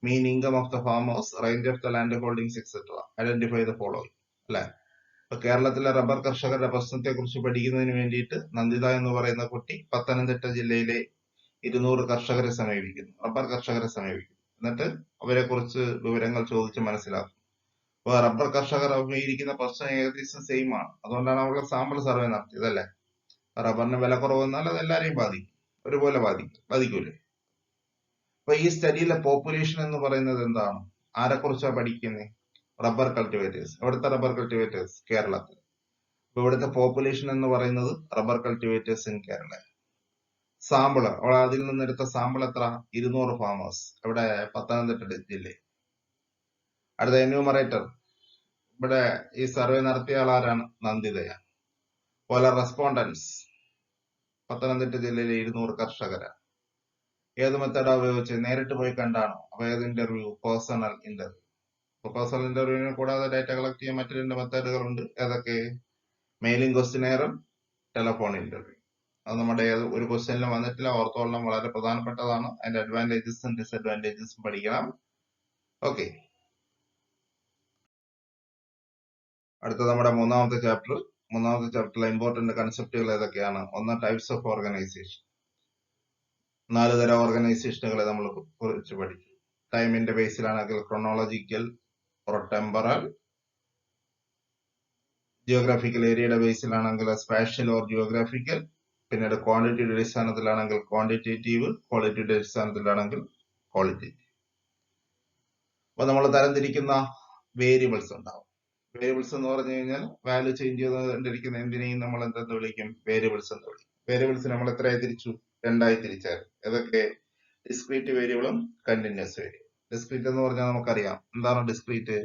mean income of the farmers, range of the land holdings, etc. Identify the following. അല്ലെ, ഇപ്പൊ കേരളത്തിലെ rubber കർഷകരുടെ പ്രശ്നത്തെ കുറിച്ച് പഠിക്കുന്നതിന് വേണ്ടിയിട്ട് നന്ദിത എന്ന് പറയുന്ന കുട്ടി പത്തനംതിട്ട ജില്ലയിലെ 200 കർഷകരെ സമീപിക്കുന്നു, റബ്ബർ കർഷകരെ സമീപിക്കുന്നു. എന്നിട്ട് അവരെ കുറിച്ച് വിവരങ്ങൾ ചോദിച്ച് മനസ്സിലാക്കും. അപ്പൊ റബ്ബർ കർഷകർ അഭിമുഖീകരിക്കുന്ന പ്രശ്നം ഏകദേശം സെയിം ആണ്. അതുകൊണ്ടാണ് അവരുടെ സാമ്പിൾ സർവേ നടത്തിയത് അല്ലെ. റബ്ബറിന് വില കുറവ് വന്നാൽ അത് എല്ലാരെയും ബാധിക്കും, ഒരുപോലെ ബാധിക്കൂലേ. അപ്പൊ ഈ സ്റ്റഡിയിലെ പോപ്പുലേഷൻ എന്ന് പറയുന്നത് എന്താണ്, ആരെ കുറിച്ചാണ് പഠിക്കുന്നത്, റബ്ബർ കൾട്ടിവേറ്റേഴ്സ്. എവിടുത്തെ റബ്ബർ കൾട്ടിവേറ്റേഴ്സ്, കേരളത്തിൽ. അപ്പൊ ഇവിടുത്തെ പോപ്പുലേഷൻ എന്ന് പറയുന്നത് rubber cultivators in Kerala. Sample, അതിൽ നിന്നെടുത്ത സാമ്പിൾ എത്ര, 200 ഫാമേഴ്സ്, ഇവിടെ പത്തനംതിട്ട ജില്ലയിൽ. അടുത്ത എന്യൂമറേറ്റർ, ഇവിടെ ഈ സർവേ നടത്തിയ ആളാരാണ്, നന്ദിതയാണ്. പോലെ റെസ്പോണ്ടൻസ്, പത്തനംതിട്ട ജില്ലയിലെ 200 കർഷകരാണ്. ഏത് മെത്തേഡാ ഉപയോഗിച്ച്, നേരിട്ട് പോയി കണ്ടാണോ? അപ്പൊ ഏത് ഇന്റർവ്യൂ, പേഴ്സണൽ ഇന്റർവ്യൂ. അപ്പൊ പേഴ്സണൽ ഇന്റർവ്യൂവിനെ കൂടാതെ ഡാറ്റ കളക്ട് ചെയ്യാൻ മറ്റു 2 മെത്തേഡുകളുണ്ട്. ഏതൊക്കെ, മെയിലിംഗ് ക്വസ്റ്റിനെയറും ടെലഫോൺ ഇന്റർവ്യൂ. അത് നമ്മുടെ ഒരു ക്വസ്റ്റ്യനിലും വന്നിട്ടില്ല, ഓർത്തോളം, വളരെ പ്രധാനപ്പെട്ടതാണ്. അതിന്റെ അഡ്വാൻറ്റേജസും ഡിസഡ്വാൻറ്റേജസും പഠിക്കണം. ഓക്കെ, അടുത്ത നമ്മുടെ മൂന്നാമത്തെ ചാപ്റ്ററിലെ ഇമ്പോർട്ടന്റ് കൺസെപ്റ്റുകൾ ഏതൊക്കെയാണ്? ഒന്ന്, ടൈപ്സ് ഓഫ് ഓർഗനൈസേഷൻ. 4 തരം ഓർഗനൈസേഷനുകളെ നമ്മൾ കുറിച്ച് പഠിക്കും. ടൈമിന്റെ ബേസിലാണെങ്കിൽ ക്രോണോളജിക്കൽ ഓർ ടെമ്പറൽ, ജിയോഗ്രാഫിക്കൽ ഏരിയയുടെ ബേസിലാണെങ്കിൽ സ്പാഷ്യൽ ഓർ ജിയോഗ്രാഫിക്കൽ, പിന്നീട് ക്വാണ്ടിറ്റിയുടെ അടിസ്ഥാനത്തിലാണെങ്കിൽ ക്വാണ്ടിറ്റേറ്റീവ്, ക്വാളിറ്റിയുടെ അടിസ്ഥാനത്തിലാണെങ്കിൽ ക്വാളിറ്റേറ്റീവ്. അപ്പൊ നമ്മൾ തരംതിരിക്കുന്ന വേരിയബിൾസ് ഉണ്ടാവും. വേരിയബിൾസ് എന്ന് പറഞ്ഞു കഴിഞ്ഞാൽ വാല്യൂ ചേഞ്ച് ചെയ്തുകൊണ്ടിരിക്കുന്ന എന്തിനേയും നമ്മൾ എന്തെന്ന് വിളിക്കും, വേരിയബിൾസ് എന്ന് വിളിക്കും. വേരിയബിൾസ് നമ്മൾ എത്രയായി തിരിച്ചു, 2ആയി തിരിച്ചായിരുന്നു. ഏതൊക്കെ, ഡിസ്ക്രീറ്റ് വേരിയബിളും കണ്ടിന്യൂസ് വേരിയബിൾ. ഡിസ്ക്രീറ്റ് എന്ന് പറഞ്ഞാൽ നമുക്കറിയാം എന്താണ് ഡിസ്ക്രീറ്റ്,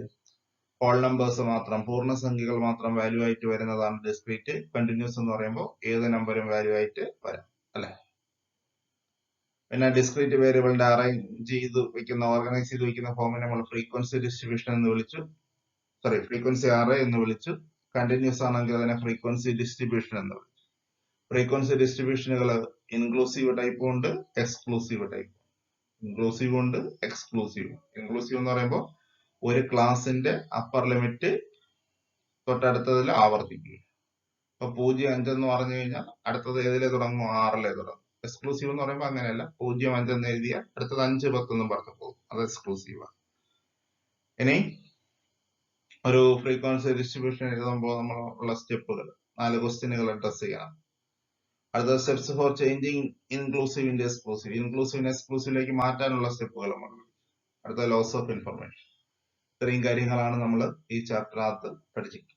ഹോൾ നമ്പേഴ്സ് മാത്രം, പൂർണ്ണസംഖ്യകൾ മാത്രം വാല്യൂ ആയിട്ട് വരുന്നതാണ് ഡിസ്ക്രീറ്റ്. കണ്ടിന്യൂസ് എന്ന് പറയുമ്പോൾ ഏത് നമ്പറും വാല്യൂ ആയിട്ട് വരാം അല്ലെ. പിന്നെ ഡിസ്ക്രീറ്റ് വേരിയബിളിന്റെ അറേഞ്ച് ചെയ്ത് വെക്കുന്ന, ഓർഗനൈസ് ചെയ്ത് വെക്കുന്ന ഫോമിനെ നമ്മൾ ഫ്രീക്വൻസി ഡിസ്ട്രിബ്യൂഷൻ എന്ന് വിളിച്ചു, ഫ്രീക്വൻസി അറേ എന്ന് വിളിച്ചു. കണ്ടിന്യൂസ് ആണെങ്കിൽ അതിനെ ഫ്രീക്വൻസി ഡിസ്ട്രിബ്യൂഷൻ എന്ന് വിളിച്ചു. ഫ്രീക്വൻസി ഡിസ്ട്രിബ്യൂഷനുകൾ ഇൻക്ലൂസീവ് ടൈപ്പും ഉണ്ട്, എക്സ്ക്ലൂസീവ് ടൈപ്പും. ഇൻക്ലൂസീവ് ഉണ്ട്, എക്സ്ക്ലൂസീവ്. ഇൻക്ലൂസീവ് എന്ന് പറയുമ്പോൾ ഒരു ക്ലാസിന്റെ അപ്പർ ലിമിറ്റ് തൊട്ടടുത്തതിൽ ആവർത്തിക്കുക. ഇപ്പൊ 0.5 എന്ന് പറഞ്ഞു കഴിഞ്ഞാൽ അടുത്തത് ഏതിലെ തുടങ്ങും, 6ലെ തുടങ്ങും. എക്സ്ക്ലൂസീവ് എന്ന് പറയുമ്പോൾ അങ്ങനെയല്ല, 0.5 എന്ന് എഴുതിയാൽ അടുത്തത് 5, 10 എന്നും പറഞ്ഞു പോകും. അത് എക്സ്ക്ലൂസീവാണ്. ഇനി ഒരു ഫ്രീക്വൻസി ഡിസ്ട്രിബ്യൂഷൻ എഴുതുമ്പോൾ നമ്മൾ ഉള്ള സ്റ്റെപ്പുകൾ, 4 ക്വസ്റ്റ്യനുകൾ അഡ്രസ് ചെയ്യണം. അടുത്ത steps for changing inclusive in exclusive. ഇൻക്ലൂസീവിനെ എക്സ്ക്ലൂസീവിലേക്ക് മാറ്റാനുള്ള സ്റ്റെപ്പുകൾ നമ്മൾ. അടുത്ത ലോസ് ഓഫ് ഇൻഫർമേഷൻ. ഇത്രയും കാര്യങ്ങളാണ് നമ്മൾ ഈ ചാപ്റ്ററിനകത്ത്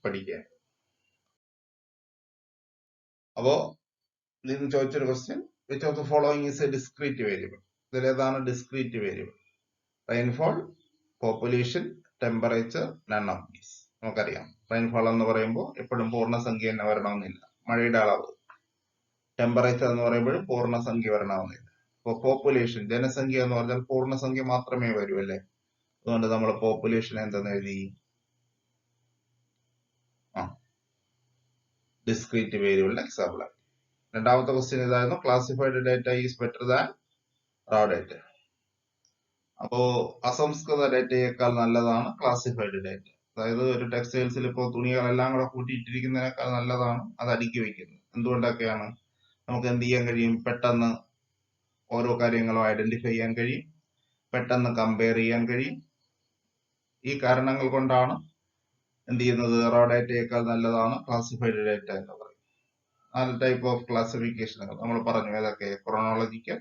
പഠിക്കുക. അപ്പോ ഇതിന് ചോദിച്ചൊരു question, which of the following is a discrete variable. ഇതിലേതാണ് discrete variable? Rainfall, population, temperature, none of these. നമുക്കറിയാം റെയിൻഫോൾ എന്ന് പറയുമ്പോൾ എപ്പോഴും പൂർണ്ണസംഖ്യ തന്നെ വരണമെന്നില്ല, മഴയുടെ അളവ്. ടെമ്പറേച്ചർ എന്ന് പറയുമ്പോഴും പൂർണ്ണസംഖ്യ വരണമെന്നില്ല. അപ്പൊ പോപ്പുലേഷൻ, ജനസംഖ്യ എന്ന് പറഞ്ഞാൽ പൂർണ്ണസംഖ്യ മാത്രമേ വരൂ അല്ലേ. അതുകൊണ്ട് നമ്മൾ പോപ്പുലേഷൻ എന്തെന്ന് എഴുതി? ഡിസ്ക്രീറ്റ് വേരിയബിളിന്റെ എക്സാമ്പിൾ ആയി. രണ്ടാമത്തെ ക്വസ്റ്റ്യൻ ഇതായിരുന്നു, classified data is better than raw data. അപ്പോ അസംസ്കൃത ഡേറ്റയേക്കാൾ നല്ലതാണ് ക്ലാസിഫൈഡ് ഡേറ്റ. അതായത് ഒരു ടെക്സ്റ്റൈൽസിൽ ഇപ്പോൾ തുണികളെല്ലാം കൂടെ കൂട്ടിയിട്ടിരിക്കുന്നതിനേക്കാൾ നല്ലതാണ് അത് അടുക്കി വെക്കുന്നത്. എന്തുകൊണ്ടൊക്കെയാണ്? നമുക്ക് എന്ത് ചെയ്യാൻ കഴിയും? പെട്ടെന്ന് ഓരോ കാര്യങ്ങളും ഐഡന്റിഫൈ ചെയ്യാൻ കഴിയും, പെട്ടെന്ന് കമ്പയർ ചെയ്യാൻ കഴിയും. ഈ കാരണങ്ങൾ കൊണ്ടാണ് എന്ത് ചെയ്യുന്നത്? റോ ഡേറ്റയേക്കാൾ നല്ലതാണ് ക്ലാസിഫൈഡ് ഡേറ്റ എന്ന് പറയുന്നത്. 4 ടൈപ്പ് ഓഫ് ക്ലാസിഫിക്കേഷനുകൾ നമ്മൾ പറഞ്ഞു. ഏതൊക്കെ? Chronological,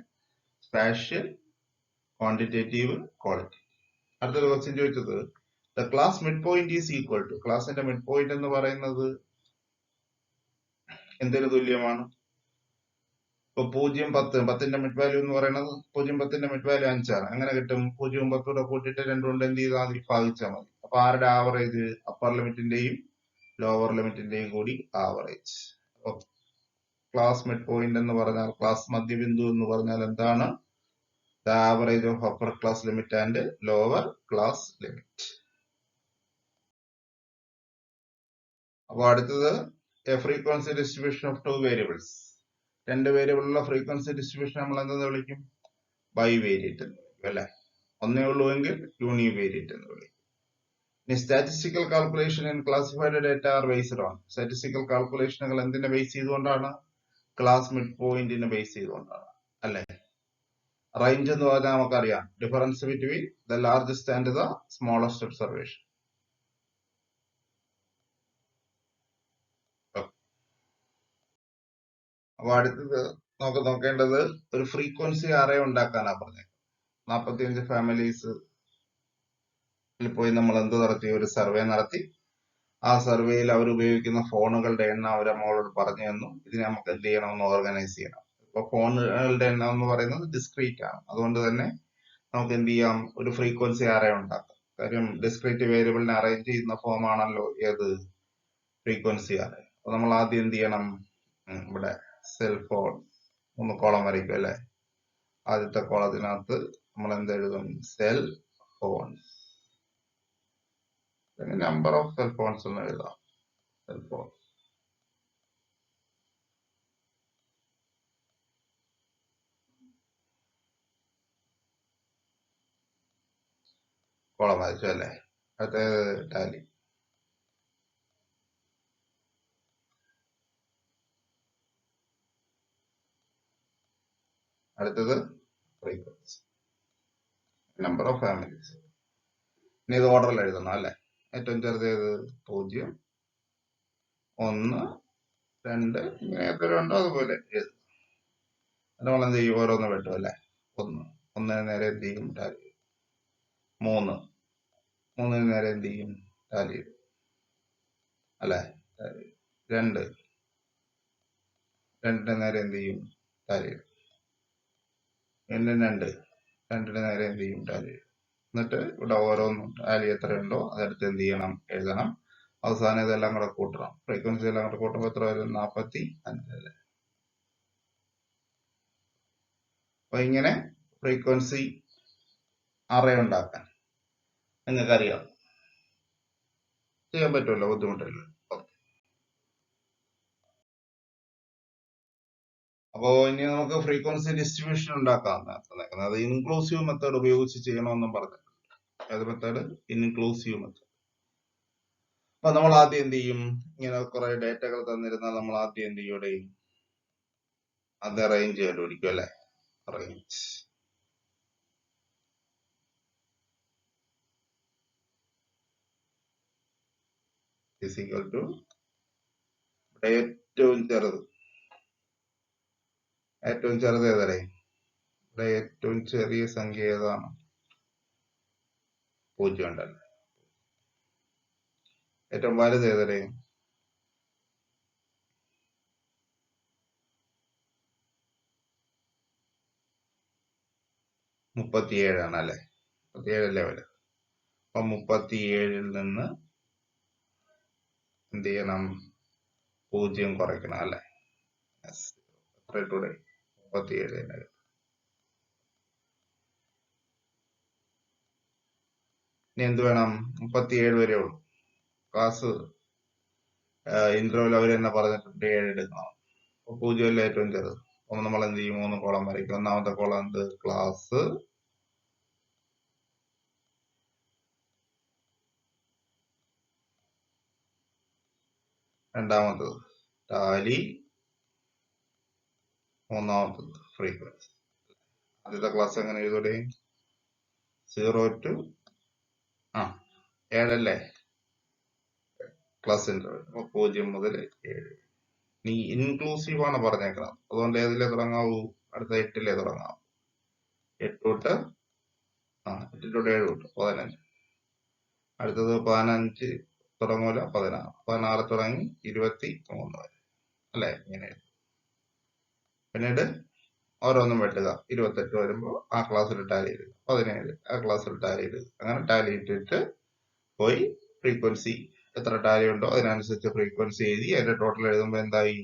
spatial, quantitative, quality. അടുത്തൊരു ക്വസ്റ്റ്യൻ ചോദിച്ചത്, the class mid point is equal to. ക്ലാസിന്റെ മിഡ് പോയിന്റ് എന്ന് പറയുന്നത് എന്തിനു തുല്യമാണ്? ഇപ്പൊ 0, 10, 10ന്റെ മിഡ് വാല്യൂ എന്ന് പറയുന്നത് 0, 10ന്റെ മിഡ് വാല്യൂ 5 ആണ്. എങ്ങനെ കിട്ടും? 0, 10 കൂടെ കൂട്ടിയിട്ട് 2 കൊണ്ട് എന്ത് ചെയ്താൽ മതി? ഭാഗിച്ചാൽ മതി. അപ്പൊ ആരുടെ ആവറേജ്? അപ്പർ ലിമിറ്റിന്റെയും ലോവർ ലിമിറ്റിന്റെയും കൂടി ആവറേജ്. അപ്പൊ ക്ലാസ് മിഡ് പോയിന്റ് എന്ന് പറഞ്ഞാൽ, ക്ലാസ് മധ്യബിന്ദു എന്ന് പറഞ്ഞാൽ എന്താണ്? The average of upper class limit and lower class limit. അപ്പൊ അടുത്തത്, a frequency distribution of 2 variables. 2 വേരിയബിളുള്ള ഫ്രീക്വൻസി ഡിസ്ട്രിബ്യൂഷൻ നമ്മൾ എന്തെന്ന് വിളിക്കും? ബൈവേരിയറ്റ് എന്ന് വിളിക്കും അല്ലെ. ഒന്നേ ഉള്ളൂ എങ്കിൽ യൂണിവേരിയറ്റ് എന്ന് വിളിക്കും. ഇനി statistical calculation in classified data are based on. Statistical കാൽക്കുലേഷനുകൾ എന്തിനെ ബേസ് ചെയ്തുകൊണ്ടാണ്? ക്ലാസ് മിഡ് പോയിന്റിനെ ബേസ് ചെയ്തുകൊണ്ടാണ് അല്ലെ. റേഞ്ച് എന്ന് പറഞ്ഞാൽ നമുക്കറിയാം, difference between the largest and the smallest observation. അപ്പൊ അടുത്തത് നമുക്ക് നോക്കേണ്ടത് ഒരു ഫ്രീക്വൻസി അറേ ഉണ്ടാക്കാനാ പറഞ്ഞത്. 45 ഫാമിലീസ് പോയി നമ്മൾ എന്ത് നടത്തി? ഒരു സർവേ നടത്തി. ആ സർവേയിൽ അവർ ഉപയോഗിക്കുന്ന ഫോണുകളുടെ എണ്ണം അവർ നമ്മളോട് പറഞ്ഞു തന്നു. ഇതിനെ നമുക്ക് എന്ത് ചെയ്യണം? ഒന്ന് ഓർഗനൈസ് ചെയ്യണം. ഇപ്പൊ ഫോണുകളുടെ എണ്ണം എന്ന് പറയുന്നത് ഡിസ്ക്രീറ്റ് ആണ്. അതുകൊണ്ട് തന്നെ നമുക്ക് എന്ത് ചെയ്യാം? ഒരു ഫ്രീക്വൻസി അറേ ഉണ്ടാക്കാം. കാര്യം ഡിസ്ക്രീറ്റ് വേരിയബിളിനെ അറേഞ്ച് ചെയ്യുന്ന ഫോം ആണല്ലോ ഏത്? Frequency array. അപ്പൊ നമ്മൾ ആദ്യം എന്ത് ചെയ്യണം? ഇവിടെ സെൽ ഫോൺ 3 കോളം വരയ്ക്കും അല്ലെ. ആദ്യത്തെ കോളത്തിനകത്ത് നമ്മൾ എന്തെഴുതും? Cell phones. പിന്നെ നമ്പർ ഓഫ് സെൽ ഫോൺസ് എന്ന് എഴുതാം. Cell phones. കോളം വരച്ചു അല്ലേ. അടുത്തത് ടാലി. അടുത്തത് ഫ്രീക്വൻസി, നമ്പർ ഓഫ് ഫാമിലീസ്. ഇനി ഇത് ഓർഡറിൽ എഴുതണം അല്ലെ. ഏറ്റവും ചെറുത് ഏത്? 0, 1, 2, ഇങ്ങനെ എത്ര ഉണ്ടോ അതുപോലെ എഴുതും. നമ്മൾ എന്ത് ചെയ്യും? ഓരോന്ന് വെട്ടും അല്ലെ. 1 നേരെ എന്ത് ചെയ്യും? ടാലി. 3 നേരെ എന്ത് ചെയ്യും? ടാലി അല്ലെ. 2 നേരെ എന്ത് ചെയ്യും? ടാലി. വീണ്ടും 2 നേരെ എന്ത് ചെയ്യും? ടാലി. എന്നിട്ട് ഇവിടെ ഓരോന്നും ടാലി എത്രയുണ്ടോ അതെടുത്ത് എന്ത് ചെയ്യണം? എഴുതണം. അവസാനം ഇതെല്ലാം കൂടെ കൂട്ടണം. ഫ്രീക്വൻസി എല്ലാം കൂടെ കൂട്ടുമ്പോൾ എത്ര വരും? 45 അല്ലേ. അപ്പൊ ഇങ്ങനെ ഫ്രീക്വൻസി അറേ ഉണ്ടാക്കാൻ നിങ്ങൾക്കറിയാം. ചെയ്യാൻ പറ്റുമല്ലോ, ബുദ്ധിമുട്ടില്ല. അപ്പോ ഇനി നമുക്ക് ഫ്രീക്വൻസി ഡിസ്ട്രിബ്യൂഷൻ ഉണ്ടാക്കാം. അത് ഇൻക്ലൂസീവ് മെത്തേഡ് ഉപയോഗിച്ച് ചെയ്യണമെന്നും പറഞ്ഞു. ഏത് മെത്തേഡ്? Inclusive method. അപ്പൊ നമ്മൾ ആദ്യം എന്ത് ചെയ്യും? ഇങ്ങനെ കുറെ ഡേറ്റകൾ തന്നിരുന്നാൽ നമ്മൾ ആദ്യം എന്ത് ചെയ്യും? അത് റേഞ്ച് കണ്ടുപിടിക്കും അല്ലെ. റേഞ്ച് is equal to ഏറ്റവും ചെറുത് ഏതല്ലേ? ഇവിടെ ഏറ്റവും ചെറിയ സംഖ്യ ഏതാണ്? 0 ഉണ്ടല്ലേ. ഏറ്റവും വലുത് ഏതല്ലേ? 37 ആണ് അല്ലെ. 37 അല്ലേ വലുത്. അപ്പൊ 37ൽ നിന്ന് എന്ത് ചെയ്യണം? 0 കുറയ്ക്കണം അല്ലെ. ടുഡേ 37 തന്നെ. ഇനി എന്ത് വേണം? 37 വരെ ഉള്ളൂ. ക്ലാസ് ഇന്റർവ്യൂവിൽ അവർ തന്നെ പറഞ്ഞിട്ടുണ്ട് 7 എടുക്കണം. അപ്പൊ 0 അല്ല ഏറ്റവും ചെറുത്. അപ്പൊ നമ്മൾ എന്ത് ചെയ്യും? 3 കോളം വരയ്ക്കും. ഒന്നാമത്തെ കോളം എന്ത്? ക്ലാസ്. രണ്ടാമത്തത് ടാലി. മൂന്നാമത്തത് ഫ്രീക്വൻസി. ആദ്യത്തെ ക്ലാസ് എങ്ങനെ എഴുതൂടെ? 0 to 7 അല്ലേ ക്ലാസ് ഇന്റർവ്യൂ. 0 മുതൽ 7. നീ ഇൻക്ലൂസീവ് ആണ് പറഞ്ഞേക്കണം. അതുകൊണ്ട് ഏതിലേ തുടങ്ങാവൂ? അടുത്ത 8 തുടങ്ങാം. 8 തൊട്ട് 8 തൊട്ട് 7 തൊട്ട് 15. അടുത്തത് 15 തുടങ്ങൂല, 16. 16 തുടങ്ങി 23 വരെ അല്ലെ? ഇങ്ങനെ. പിന്നീട് ഓരോന്നും വെട്ടുക. 28 വരുമ്പോ ആ ക്ലാസ്സിൽ ടാലി ഇടുക. 17 ആ ക്ലാസ്സിൽ ടാലി ഇടുക. അങ്ങനെ ടാലി ഇട്ടിട്ട് പോയി ഫ്രീക്വൻസി എത്ര ടാലി ഉണ്ടോ അതിനനുസരിച്ച് ഫ്രീക്വൻസി എഴുതി അതിന്റെ ടോട്ടൽ എഴുതുമ്പോൾ എന്തായി?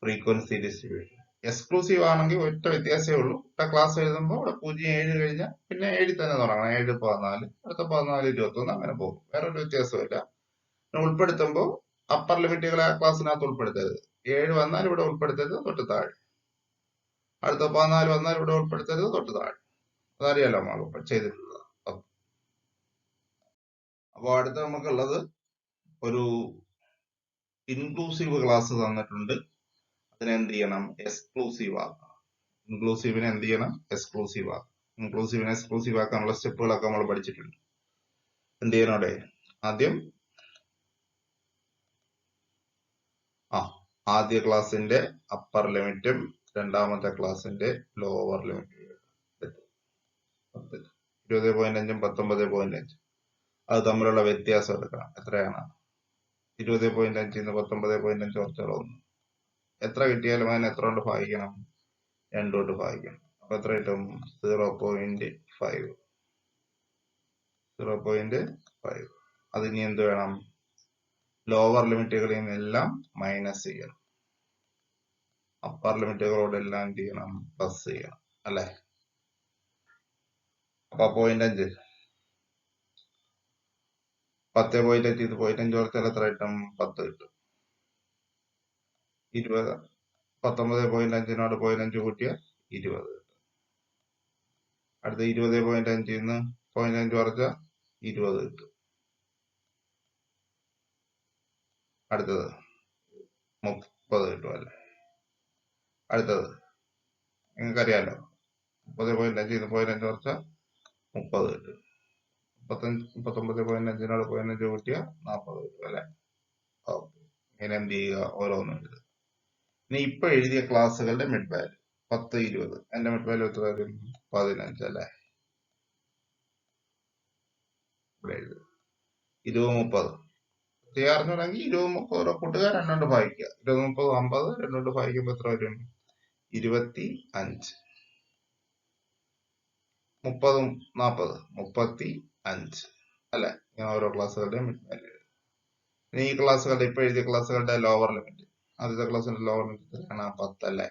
Frequency distribution. എക്സ്ക്ലൂസീവ് ആണെങ്കിൽ ഒറ്റ വ്യത്യാസമേ ഉള്ളൂ. ക്ലാസ് എഴുതുമ്പോൾ ഇവിടെ 0 7 കഴിഞ്ഞാൽ പിന്നെ 7 തന്നെ തുടങ്ങണം. 7 14, അടുത്ത 14 21 അങ്ങനെ പോകും. വേറൊരു വ്യത്യാസമില്ല. ഉൾപ്പെടുത്തുമ്പോൾ അപ്പർ ലിമിറ്റുകളെ ആ ക്ലാസ്സിനകത്ത് ഉൾപ്പെടുത്തരുത്. 7 വന്നാൽ ഇവിടെ ഉൾപ്പെടുത്തരുത്, തൊട്ട് താഴെ. അടുത്ത 14 വന്നാൽ ഇവിടെ ഉൾപ്പെടുത്തരുത്, തൊട്ട് താഴെ. അതറിയാലോ നമ്മൾ ചെയ്തിട്ടുള്ളത്. അപ്പോൾ അടുത്ത നമുക്കുള്ളത് ഒരു ഇൻക്ലൂസീവ് ക്ലാസ് തന്നിട്ടുണ്ട്. അതിനെന്ത് ചെയ്യണം? എക്സ്ക്ലൂസീവ് ആക്കണം. ഇൻക്ലൂസീവിനെ എന്ത് ചെയ്യണം? എക്സ്ക്ലൂസീവ് ആക്കണം. ഇൻക്ലൂസീവിനെ എക്സ്ക്ലൂസീവ് ആക്കാനുള്ള സ്റ്റെപ്പുകളൊക്കെ നമ്മൾ പഠിച്ചിട്ടുണ്ട്. എന്ത് ചെയ്യണോടെ? ആദ്യം ആദ്യ ക്ലാസിന്റെ അപ്പർ ലിമിറ്റും രണ്ടാമത്തെ ക്ലാസിന്റെ ലോവർ ലിമിറ്റും 20.5 19.5 അത് തമ്മിലുള്ള വ്യത്യാസം എടുക്കണം. എത്രയാണ്? 20.5 19.5 കുറച്ചുള്ള 1. എത്ര കിട്ടിയാലും അതിന് എത്ര കൊണ്ട് ഭാഗിക്കണം? 2 കൊണ്ട് ഭാഗിക്കണം. അപ്പൊ എത്ര കിട്ടും? 0.5. 0.5. അതിനി എന്ത് വേണം? ലോവർ ലിമിറ്റുകളിൽ നിന്നെല്ലാം മൈനസ് ചെയ്യണം. അപ്പർ ലിമിറ്റുകളോടെല്ലാം എന്ത് ചെയ്യണം? പ്ലസ് ചെയ്യണം അല്ലെ? അപ്പൊ 0.5 10.5 ഇത് 0.5 കുറച്ചാൽ എത്ര കിട്ടും? 10 കിട്ടും. 20 19.5 0.5 കൂട്ടിയാൽ 20 കിട്ടും. അടുത്ത 20.5 0.5 കുറച്ചാൽ 20 കിട്ടും. അടുത്തത് 30 കിട്ടും അല്ലെ? അടുത്തത് നിങ്ങൾക്കറിയാലോ, 30.5 0.5 കുറച്ചാൽ 30 കിട്ടും. 39.5 0.5 കൂട്ടിയാൽ 40 കിട്ടും അല്ലെ? ഓക്കെ. ഇങ്ങനെ എന്ത് ചെയ്യുക? ഓരോന്നും എഴുതുക. ഇനി ഇപ്പൊ എഴുതിയ ക്ലാസ്സുകളുടെ മിഡ് വാല്യൂ 10 20. എന്റെ മിഡ് വാല്യൂ എത്ര വരും? 15 അല്ലെ? ഇവിടെ എഴുതുക. 20 30 ചെയ്യാറുണ്ടെങ്കിൽ 20 30 കൂട്ടുക, 2 കൊണ്ട് ഭാഗിക്കുക. 20 30 50, 2 കൊണ്ട് ഭാഗിക്കുമ്പോൾ എത്ര വരും? 25. 30 40 35 അല്ലെ? ഞാൻ ഓരോ ക്ലാസ്സുകളുടെയും മിഡ് വാല്യൂ. ഇനി ഈ ക്ലാസ്സുകളുടെ ഇപ്പൊ എഴുതിയ ക്ലാസ്സുകളുടെ ലോവർ ലിമിറ്റ്. ആദ്യത്തെ ക്ലാസ്സിന്റെ ലോവർ ലിമിറ്റ് എത്രയാണ്? 10 അല്ലെ?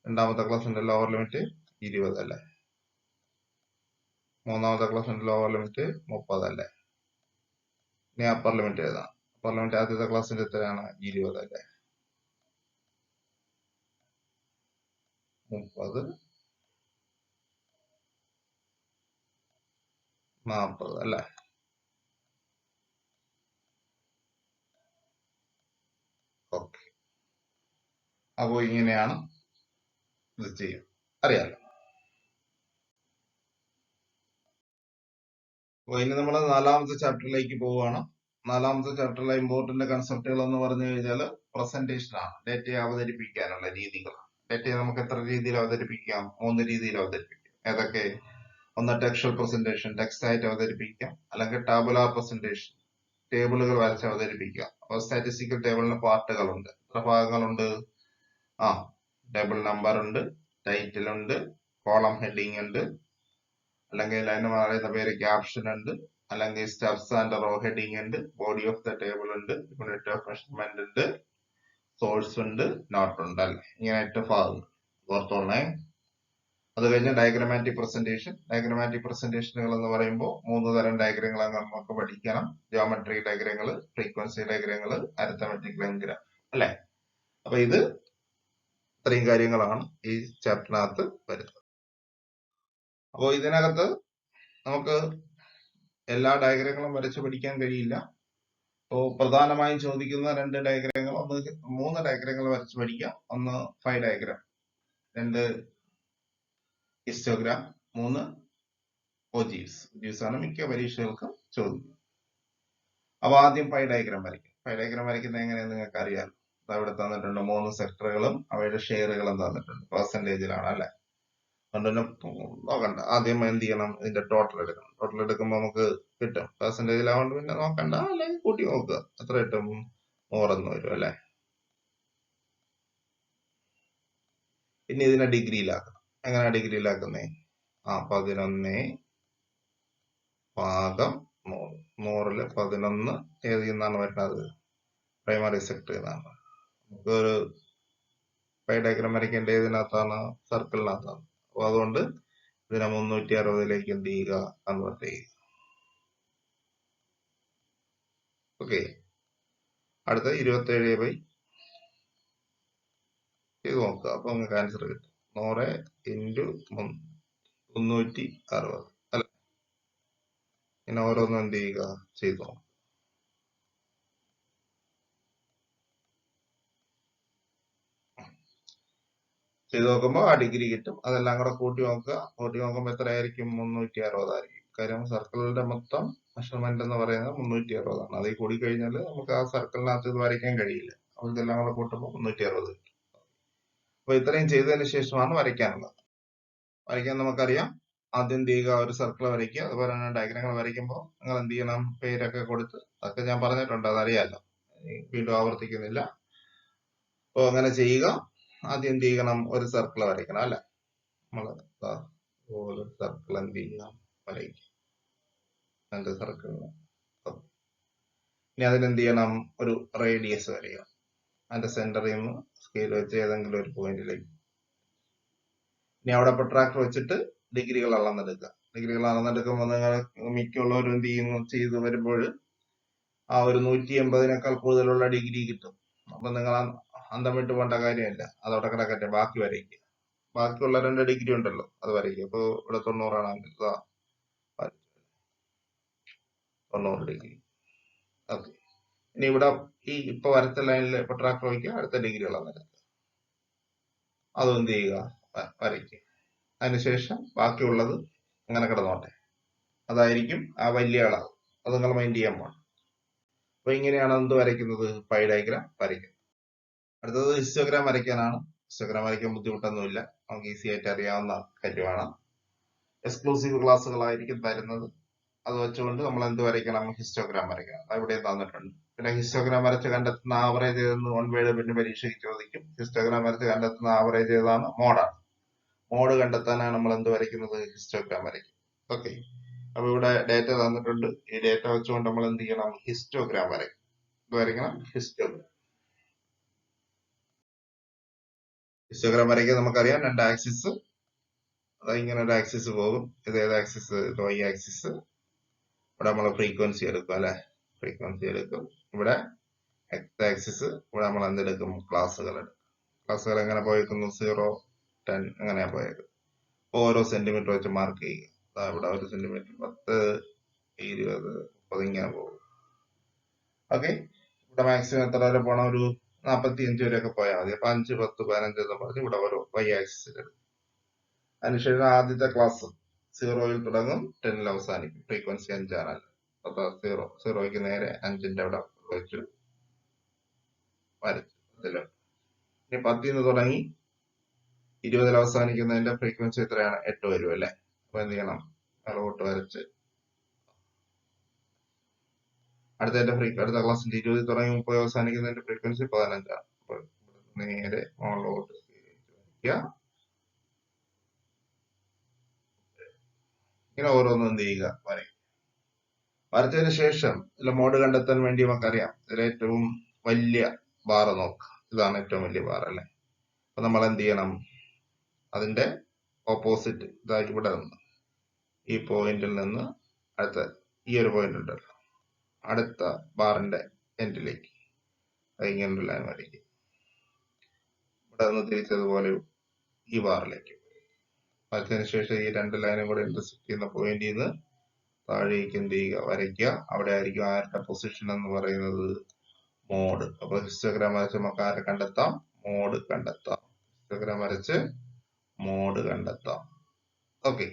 രണ്ടാമത്തെ ക്ലാസ്സിന്റെ ലോവർ ലിമിറ്റ് 20 അല്ലെ? മൂന്നാമത്തെ ക്ലാസ്സിന്റെ ലോവർ ലിമിറ്റ് 30 അല്ലെ? ഇനി അപ്പർ ലിമിറ്റ് എഴുതാം. അപ്പർ ലിമിറ്റ് ആദ്യത്തെ ക്ലാസ്സിന്റെ എത്രയാണ്? 20 അല്ലെ? 30 40 അല്ലെ? ഓക്കെ. അപ്പോ ഇങ്ങനെയാണ് ഇത് ചെയ്യും. അറിയാലോ. അപ്പൊ ഇനി നമ്മൾ 4ാമത്തെ ചാപ്റ്ററിലേക്ക് പോവുകയാണ്. 4ാമത്തെ ചാപ്റ്ററിലെ ഇമ്പോർട്ടന്റ് കൺസെപ്റ്റുകൾ എന്ന് പറഞ്ഞു കഴിഞ്ഞാൽ പ്രസന്റേഷൻ ആണ്. ഡേറ്റയെ അവതരിപ്പിക്കാനുള്ള രീതികളാണ്. ഡേറ്റയെ നമുക്ക് എത്ര രീതിയിൽ അവതരിപ്പിക്കാം? 3 രീതിയിൽ അവതരിപ്പിക്കാം. ഏതൊക്കെ? ഒന്ന് ടെക്സ്ച്വൽ പ്രസന്റേഷൻ, ടെക്സ്റ്റ് ആയിട്ട് അവതരിപ്പിക്കാം. അല്ലെങ്കിൽ ടാബുലാർ പ്രസന്റേഷൻ, ടേബിളുകൾ വരച്ച് അവതരിപ്പിക്കാം. അപ്പോൾ സ്റ്റാറ്റിസ്റ്റിക്കൽ ടേബിളിന് പാർട്ടുകളുണ്ട്. എത്ര ഭാഗങ്ങളുണ്ട്? ടേബിൾ നമ്പർ ഉണ്ട്, ടൈറ്റിൽ ഉണ്ട്, കോളം ഹെഡിങ് ഉണ്ട്, അല്ലെങ്കിൽ അതിന് പറയുന്ന പേര് ക്യാപ്ഷൻ ഉണ്ട്, അല്ലെങ്കിൽ സ്റ്റെപ്സ് ആൻഡ് റോ ഹെഡിങ് ഉണ്ട്, ബോഡി ഓഫ് ദ ടേബിൾ ഉണ്ട്, യൂണിറ്റ് ഓഫ് മെഷർമെന്റ് ഉണ്ട്, സോഴ്സ് ഉണ്ട്, നോട്ട് ഉണ്ട് അല്ലെ. ഇങ്ങനെ 8 ഭാഗം ഓർത്തോളേ. അത് കഴിഞ്ഞ് ഡയഗ്രമാറ്റിക് പ്രസന്റേഷൻ. ഡയഗ്രമാറ്റിക് പ്രസന്റേഷനുകൾ എന്ന് പറയുമ്പോൾ 3 തരം ഡയഗ്രങ്ങൾ നമുക്ക് പഠിക്കണം. ജിയോമെട്രി ഡയഗ്രങ്ങൾ, ഫ്രീക്വൻസി ഡയഗ്രങ്ങൾ, അരിത്തമെറ്റിക് ലൈൻ ഗ്രാഫ് അല്ലെ. അപ്പൊ ഇത് ഇത്രയും കാര്യങ്ങളാണ് ഈ ചാപ്റ്ററിനകത്ത് വരുന്നത്. അപ്പോൾ ഇതിനകത്ത് നമുക്ക് എല്ലാ ഡയഗ്രങ്ങളും വരച്ച് പഠിക്കാൻ കഴിയില്ല. അപ്പോൾ പ്രധാനമായും ചോദിക്കുന്ന 2 ഡയഗ്രങ്ങൾ, 3 ഡയഗ്രങ്ങൾ വരച്ച് പഠിക്കാം. ഒന്ന് 5 ഡയഗ്രാം, 2 ഹിസ്റ്റോഗ്രാം, 3 ഒജീവ്സ്. ഒജീവ്സ് ആണ് മിക്ക പരീക്ഷകൾക്കും ചോദിക്കുന്നത്. അപ്പൊ ആദ്യം 5 ഡയഗ്രാം വരയ്ക്കാം. 5 ഡയഗ്രാം വരയ്ക്കുന്നത് എങ്ങനെയാണെന്ന് നിങ്ങൾക്ക് അറിയാം. അവിടെ തന്നിട്ടുണ്ട് 3 സെക്ടറുകളും അവയുടെ ഷെയറുകളും തന്നിട്ടുണ്ട്. പെർസെന്റേജിലാണ് അല്ലെ. അതുകൊണ്ട് നോക്കണ്ട. ആദ്യം എന്ത് ചെയ്യണം, ഇതിന്റെ ടോട്ടൽ എടുക്കണം. ടോട്ടൽ എടുക്കുമ്പോൾ നമുക്ക് കിട്ടും. പെർസെന്റേജിലാവുകൊണ്ട് പിന്നെ നോക്കണ്ട, അല്ലെങ്കിൽ കൂട്ടി നോക്കുക. എത്ര കിട്ടും? 100 എന്ന് വരും അല്ലെ. ഇനി ഇതിനെ ഡിഗ്രിയിലാക്കണം. എങ്ങനെയാ ഡിഗ്രിയിലാക്കുന്നേ? 11 ഭാഗം 100. 100-ല് 11 ഏതിൽ നിന്നാണ് വരുന്നത്? പ്രൈമറി സെക്ടറിൽ നിന്നാണ്. നമുക്കൊരു 5 ഡയഗ്രാം വരയ്ക്കേണ്ട ഏതിനകത്താണ്? സർക്കിളിനകത്താണ്. അപ്പൊ അതുകൊണ്ട് ഇതിനെ 360-ലേക്ക് എന്ത് ചെയ്യുക? കൺവേർട്ട് ചെയ്യുക. ഓക്കെ. അടുത്ത 27 ചെയ്ത് നോക്കുക. അപ്പൊ നിങ്ങൾക്ക് ആൻസർ കിട്ടും. 100 ഇൻറ്റു 360 അല്ലെ. ഇനി ഓരോന്നും എന്ത് ചെയ്യുക? ചെയ്തു നോക്കുക. ചെയ്ത് നോക്കുമ്പോൾ ആ ഡിഗ്രി കിട്ടും. അതെല്ലാം കൂടെ കൂട്ടി നോക്കുക. കൂട്ടി നോക്കുമ്പോൾ എത്രയായിരിക്കും? 360 ആയിരിക്കും. കാര്യം സർക്കിളിന്റെ മൊത്തം മെഷർമെന്റ് എന്ന് പറയുന്നത് 360 ആണ്. അതിൽ കൂടി കഴിഞ്ഞാൽ നമുക്ക് ആ സർക്കിളിനകത്ത് ഇത് വരയ്ക്കാൻ കഴിയില്ല. അപ്പോൾ ഇതെല്ലാം കൂടെ കൂട്ടുമ്പോൾ 360 കിട്ടും. അപ്പൊ ഇത്രയും ചെയ്തതിന് ശേഷമാണ് വരയ്ക്കാനുള്ളത്. വരയ്ക്കാൻ നമുക്കറിയാം. ആദ്യം ചെയ്യുക, ഒരു സർക്കിൾ വരയ്ക്കുക. അതുപോലെ തന്നെ ഡയഗ്രങ്ങൾ വരയ്ക്കുമ്പോൾ നിങ്ങൾ എന്ത് ചെയ്യണം? പേരൊക്കെ കൊടുത്ത്, അതൊക്കെ ഞാൻ പറഞ്ഞിട്ടുണ്ട്, അതറിയാലോ, വീണ്ടും ആവർത്തിക്കുന്നില്ല. അപ്പോൾ അങ്ങനെ ചെയ്യുക. ആദ്യം എന്ത് ചെയ്യണം? ഒരു സർക്കിൾ വരയ്ക്കണം അല്ലെ. നമ്മൾ ഒരു സർക്കിൾ എന്ത് ചെയ്യണം? വരയ്ക്കും. രണ്ട് സർക്കിൾ. ഇനി അതിനെന്ത് ചെയ്യണം? ഒരു റേഡിയസ് വരയ്ക്കണം. അതിന്റെ സെന്ററിൽ നിന്ന് സ്കെയിൽ വെച്ച് ഏതെങ്കിലും ഒരു പോയിന്റിലേക്ക്. ഇനി അവിടെ പ്രൊട്രാക്ടർ വെച്ചിട്ട് ഡിഗ്രികൾ അളന്നെടുക്കുക. ഡിഗ്രികൾ അളന്നെടുക്കുമ്പോൾ നിങ്ങൾ മിക്കുള്ളവരും എന്ത് ചെയ്യുന്നു? ചെയ്ത് വരുമ്പോൾ ആ ഒരു 180-നേക്കാൾ കൂടുതലുള്ള ഡിഗ്രി കിട്ടും. അപ്പൊ നിങ്ങൾ അന്തം വിട്ട് പോകേണ്ട കാര്യമില്ല. അതവിടെ കിടക്കട്ടെ, ബാക്കി വരയ്ക്കുക. ബാക്കിയുള്ള 2 ഡിഗ്രി ഉണ്ടല്ലോ, അത് വരയ്ക്കുക. അപ്പൊ ഇവിടെ 90 ആണെങ്കിൽ 90 ഡിഗ്രി. ഓക്കെ. ഇനി ഇവിടെ ഈ ഇപ്പൊ വരച്ച ലൈനിൽ പ്രൊട്രാക്ടർ വയ്ക്കുക. അടുത്ത ഡിഗ്രി അളന്നെടുക്കുക. അതും എന്ത് ചെയ്യുക? വരയ്ക്കുക. അതിനുശേഷം ബാക്കിയുള്ളത് അങ്ങനെ കിടന്നോട്ടെ. അതായിരിക്കും ആ വലിയ അളവ്. അത് നിങ്ങൾ മൈൻഡ് ചെയ്യാൻ പോകണം. അപ്പൊ ഇങ്ങനെയാണ് എന്ത് വരയ്ക്കുന്നത്? 5 ഡയഗ്രാം വരയ്ക്കുന്നത്. അടുത്തത് ഹിസ്റ്റോഗ്രാം വരയ്ക്കാനാണ്. ഹിസ്റ്റോഗ്രാം വരയ്ക്കാൻ ബുദ്ധിമുട്ടൊന്നുമില്ല. നമുക്ക് ഈസി ആയിട്ട് അറിയാവുന്ന കാര്യമാണ്. എക്സ്ക്ലൂസീവ് ക്ലാസ്സുകളായിരിക്കും തരുന്നത്. അത് വെച്ചുകൊണ്ട് നമ്മൾ എന്ത് വരയ്ക്കണം? ഹിസ്റ്റോഗ്രാം വരയ്ക്കണം. ഇവിടെ തന്നിട്ടുണ്ട്. പിന്നെ ഹിസ്റ്റോഗ്രാം വരച്ച് കണ്ടെത്തുന്ന ആവറേജ് ഏതെന്ന് 1 വേർഡ് പിന്നെ പരീക്ഷയ്ക്ക് ചോദിക്കും. ഹിസ്റ്റോഗ്രാം വരച്ച് കണ്ടെത്തുന്ന ആവറേജ് ഏതാണ്? മോഡാണ്. മോഡ് കണ്ടെത്താനാണ് നമ്മൾ എന്ത് വരയ്ക്കുന്നത്? ഹിസ്റ്റോഗ്രാം വരയ്ക്കും. ഓക്കെ. അപ്പൊ ഇവിടെ ഡേറ്റ തന്നിട്ടുണ്ട്. ഈ ഡേറ്റ വെച്ചുകൊണ്ട് നമ്മൾ എന്ത് ചെയ്യണം? ഹിസ്റ്റോഗ്രാം വരയ്ക്കും. ഇത് വരയ്ക്കണം, ഹിസ്റ്റോഗ്രാം. ഹിസ്റ്റോഗ്രാം വരയ്ക്കാൻ നമുക്കറിയാം 2 ആക്സിസ്. അത് ഇങ്ങനെ ഒരു ആക്സിസ് പോകും. ഇത് ഏത് ആക്സിസ്? Y axis. ഇവിടെ നമ്മൾ ഫ്രീക്വൻസി എടുക്കും അല്ലെ. ഫ്രീക്വൻസി എടുക്കും. ഇവിടെ X ആക്സിസ്. ഇവിടെ നമ്മൾ എന്തെടുക്കും? ക്ലാസ്സുകൾ എടുക്കും. ക്ലാസ്സുകൾ എങ്ങനെ പോയേക്കുന്നു? 0, 10 അങ്ങനെയാ പോയത്. ഓരോ സെന്റിമീറ്റർ വെച്ച് മാർക്ക് ചെയ്യുക. ഇവിടെ 1 സെന്റിമീറ്റർ, 10, 20, 30 ഇങ്ങനെ പോകും. ഓക്കെ. ഇവിടെ മാക്സിമം എത്ര വരെ പോകണം? ഒരു 45 വരെയൊക്കെ പോയാൽ മതി. അപ്പൊ 5, 10, 15 എന്ന് പറഞ്ഞ് ഇവിടെ ഓരോ Y ആക്സിസിൽ എടുക്കും. അതിനുശേഷം ആദ്യത്തെ ക്ലാസ് 0-ൽ തുടങ്ങും, 10-ൽ അവസാനിക്കും. ഫ്രീക്വൻസി 5 ആണല്ലോ. അപ്പൊ 0-ക്ക് നേരെ 5-ന്റെ അവിടെ വെച്ചു വരച്ചു. ഇനി 10-ന്ന് തുടങ്ങി 20-ൽ അവസാനിക്കുന്നതിന്റെ ഫ്രീക്വൻസി എത്രയാണ്? 8 വരും അല്ലെ. അപ്പൊ എന്ത് ചെയ്യണം? അളവോട്ട് വരച്ച് അടുത്ത ക്ലാസ്സിന്റെ 20 തുടങ്ങി 30 അവസാനിക്കുന്നതിന്റെ ഫ്രീക്വൻസി 15 ആണ്. അപ്പൊ നേരെ മുകളിലോട്ട് വരയ്ക്കുക. ഇങ്ങനെ ഓരോന്നും എന്ത് ചെയ്യുക? വരയ്ക്കുക. വരച്ചതിന് ശേഷം ഇതിലെ മോഡ് കണ്ടെത്താൻ വേണ്ടി നമുക്കറിയാം. ഇതിൽ ഏറ്റവും വലിയ ബാർ നോക്കുക. ഇതാണ് ഏറ്റവും വലിയ ബാർ അല്ലെ. അപ്പൊ നമ്മൾ എന്ത് ചെയ്യണം, അതിന്റെ ഓപ്പോസിറ്റ് ഇതാ ഇവിടെ നിന്ന് ഈ പോയിന്റിൽ നിന്ന് അടുത്ത ഈ ഒരു പോയിന്റ് ഉണ്ടല്ലോ, അടുത്ത ബാറിന്റെ എൻഡിലേക്ക് ഇങ്ങനൊരു ലൈൻ വരയ്ക്കും. ഇവിടെ നിന്ന് തിരിച്ചതുപോലെ ഈ ബാറിലേക്ക് വരച്ചതിന് ശേഷം ഈ രണ്ട് ലൈനും കൂടെ ഇന്റർസെക്ട് ചെയ്യുന്ന പോയിന്റിൽ നിന്ന് താഴേക്ക് എന്ത് ചെയ്യുക, വരയ്ക്കുക. അവിടെ ആയിരിക്കും ആരുടെ പൊസിഷൻ എന്ന് പറയുന്നത്, മോഡ്. അപ്പൊ ഹിസ്റ്റോഗ്രാം വരച്ച് നമുക്ക് ആരെ കണ്ടെത്താം, മോഡ് കണ്ടെത്താം. ഹിസ്റ്റോഗ്രാം വരച്ച് മോഡ് കണ്ടെത്താം. ഓക്കെ,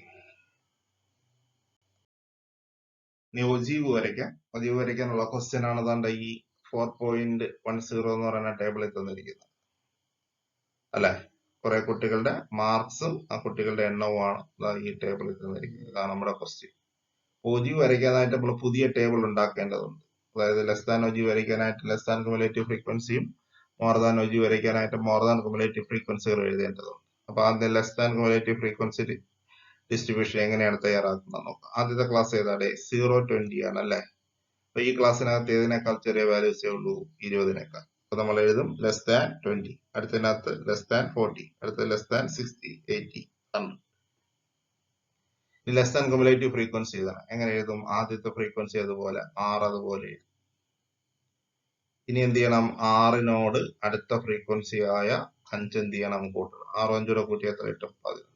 ഇനി ഒജീവ് വരയ്ക്കാം. ഒജീവ് വരയ്ക്കാനുള്ള ക്വസ്റ്റ്യൻ ആണ് താണ്ട ഈ 4.10 എന്ന് പറയുന്ന ടേബിളിൽ തന്നിരിക്കുന്നത് അല്ലെ. കുറെ കുട്ടികളുടെ മാർക്സും ആ കുട്ടികളുടെ എണ്ണവുമാണ് ഈ ടേബിളിൽ തന്നിരിക്കുന്നത്. ഇതാണ് നമ്മുടെ ക്വസ്റ്റ്യൻ. ഒജീവ് വരയ്ക്കാനായിട്ട് നമ്മൾ പുതിയ ടേബിൾ ഉണ്ടാക്കേണ്ടതുണ്ട്. അതായത് ലെസ് ദാൻ ഒജീവ് വരയ്ക്കാനായിട്ട് ലെസ് ദാൻ കുമുലേറ്റീവ് ഫ്രീക്വൻസിയും മോർ ദാൻ ഒജീവ് വരയ്ക്കാനായിട്ട് മോർ ദാൻ കുമുലേറ്റീവ് ഫ്രീക്വൻസികൾ എഴുതേണ്ടതുണ്ട്. അപ്പൊ ആദ്യം less than cumulative frequency distribution എങ്ങനെയാണ് തയ്യാറാക്കുന്നത് നോക്കാം. ആദ്യത്തെ ക്ലാസ് ഏതാണ്, 0-20 ആണ് അല്ലെ. അപ്പൊ ഈ ക്ലാസ്സിനകത്ത് ഏതിനേക്കാൾ ചെറിയ വാല്യൂസേ ഉള്ളൂ, 20നേക്കാൾ. അപ്പൊ നമ്മൾ എഴുതും ലെസ് ദാൻ 20, അടുത്തതിനകത്ത് ലെസ് ദാൻ 40, അടുത്ത less than 60, 80, 100. Less than cumulative frequency എഴുതണം. എങ്ങനെ എഴുതും, ആദ്യത്തെ ഫ്രീക്വൻസി അതുപോലെ 6 അതുപോലെ എഴുതും. ഇനി എന്ത് ചെയ്യണം, 6നോട് അടുത്ത ഫ്രീക്വൻസി ആയ 5 എന്ത് ചെയ്യണം, കൂട്ടണം. 6 5 കൂട്ടി എത്ര കിട്ടും, 11.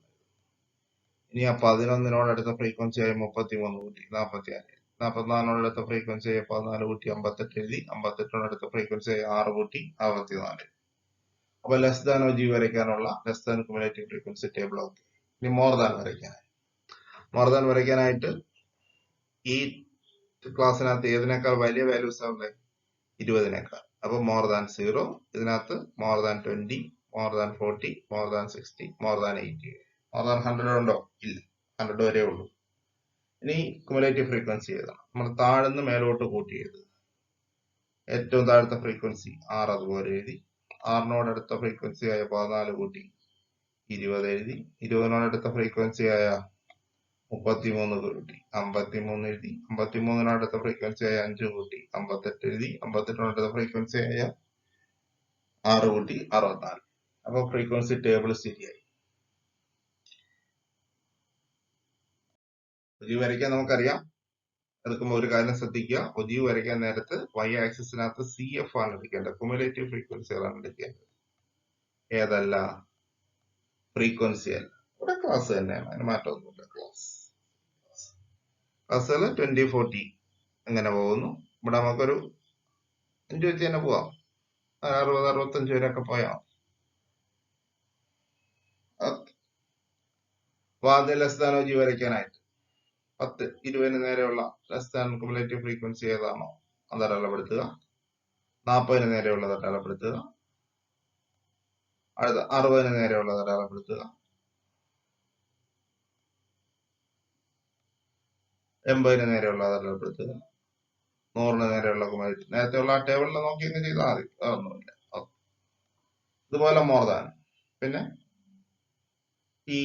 ഇനി ആ 11നോട് അടുത്ത ഫ്രീക്വൻസി ആയ 33 കൂട്ടി 45. 44നോട് അടുത്ത ഫ്രീക്വൻസി ആയ 14 കൂട്ടി 58 എഴുതി. 58നോട് അടുത്ത ഫ്രീക്വൻസി ആയ 6 കൂട്ടി 64. അപ്പൊ ലെസ് ദാൻ ഒജീവ് വരയ്ക്കാനുള്ള less than cumulative frequency table okay. ഇനി മോർ ദാൻ വരയ്ക്കാനായിട്ട് ഈ ക്ലാസ്സിനകത്ത് ഏതിനേക്കാൾ വലിയ വാല്യൂസ് ആണ്, 20നേക്കാൾ. അപ്പൊ മോർ ദാൻ 0, ഇതിനകത്ത് more than 20, more than 40, more than 60, more than 80. More than 100 ഉണ്ടോ, ഇല്ല, 100 വരെ ഉള്ളൂ. ഇനി കുമുലേറ്റീവ് ഫ്രീക്വൻസി എഴുതണം. നമ്മൾ താഴ്ന്ന് മേലോട്ട് കൂട്ടി എഴുതുക. ഏറ്റവും താഴത്തെ ഫ്രീക്വൻസി 6 അതുപോലെ എഴുതി. 6നോട് അടുത്ത ഫ്രീക്വൻസി ആയ 14 കൂട്ടി 20 എഴുതി. 20നോട് അടുത്ത ഫ്രീക്വൻസി ആയ 33 കൂട്ടി 53 എഴുതി. 53നോട് അടുത്ത ഫ്രീക്വൻസി ആയ 5 കൂട്ടി 58 എഴുതി. 58നോട് അടുത്ത ഫ്രീക്വൻസി ആയ 6 കൂട്ടി 64. അപ്പൊ ഫ്രീക്വൻസി ടേബിൾ ശരിയായി. ഒജീവ് വരയ്ക്കാൻ നമുക്കറിയാം. എടുക്കുമ്പോൾ ഒരു കാര്യം ശ്രദ്ധിക്കുക, ഒജീവ് വരയ്ക്കാൻ നേരത്ത് y ആക്സിസിനകത്ത് CF ആണ് എടുക്കേണ്ടത്, കുമുലേറ്റീവ് ഫ്രീക്വൻസികളാണ് എടുക്കേണ്ടത്. ഏതല്ല, ഫ്രീക്വൻസി അല്ല. ഇവിടെ ക്ലാസ് തന്നെയാണ്, അതിന് മാറ്റമൊന്നുമില്ല. ക്ലാസ്സുകൾ 20, 40 അങ്ങനെ പോകുന്നു. ഇവിടെ നമുക്കൊരു 5 വെച്ച് തന്നെ പോവാം, 60, 65 വരെയൊക്കെ പോയാൽ. ആദ്യം ലെസ് ദാൻ ഒജീവ് വരയ്ക്കാനായിട്ട് 10, 20 നേരെയുള്ള ലെസ് ദാൻ കുമുലേറ്റീവ് ഫ്രീക്വൻസി ഏതാണോ അത് അടയാളപ്പെടുത്തുക. 40 നേരെയുള്ളത് അടയാളപ്പെടുത്തുക. അടുത്ത 60 നേരെയുള്ളത് അടയാളപ്പെടുത്തുക. 80 നേരെയുള്ളത് അടയാളപ്പെടുത്തുക. 100 നേരെയുള്ള കുമുലേറ്റീവ്. നേരത്തെയുള്ള ആ ടേബിളിൽ നോക്കി ഇങ്ങനെ ചെയ്താൽ മതി, അതൊന്നുമില്ല. ഇതുപോലെ മോർ ദാൻ. പിന്നെ ഈ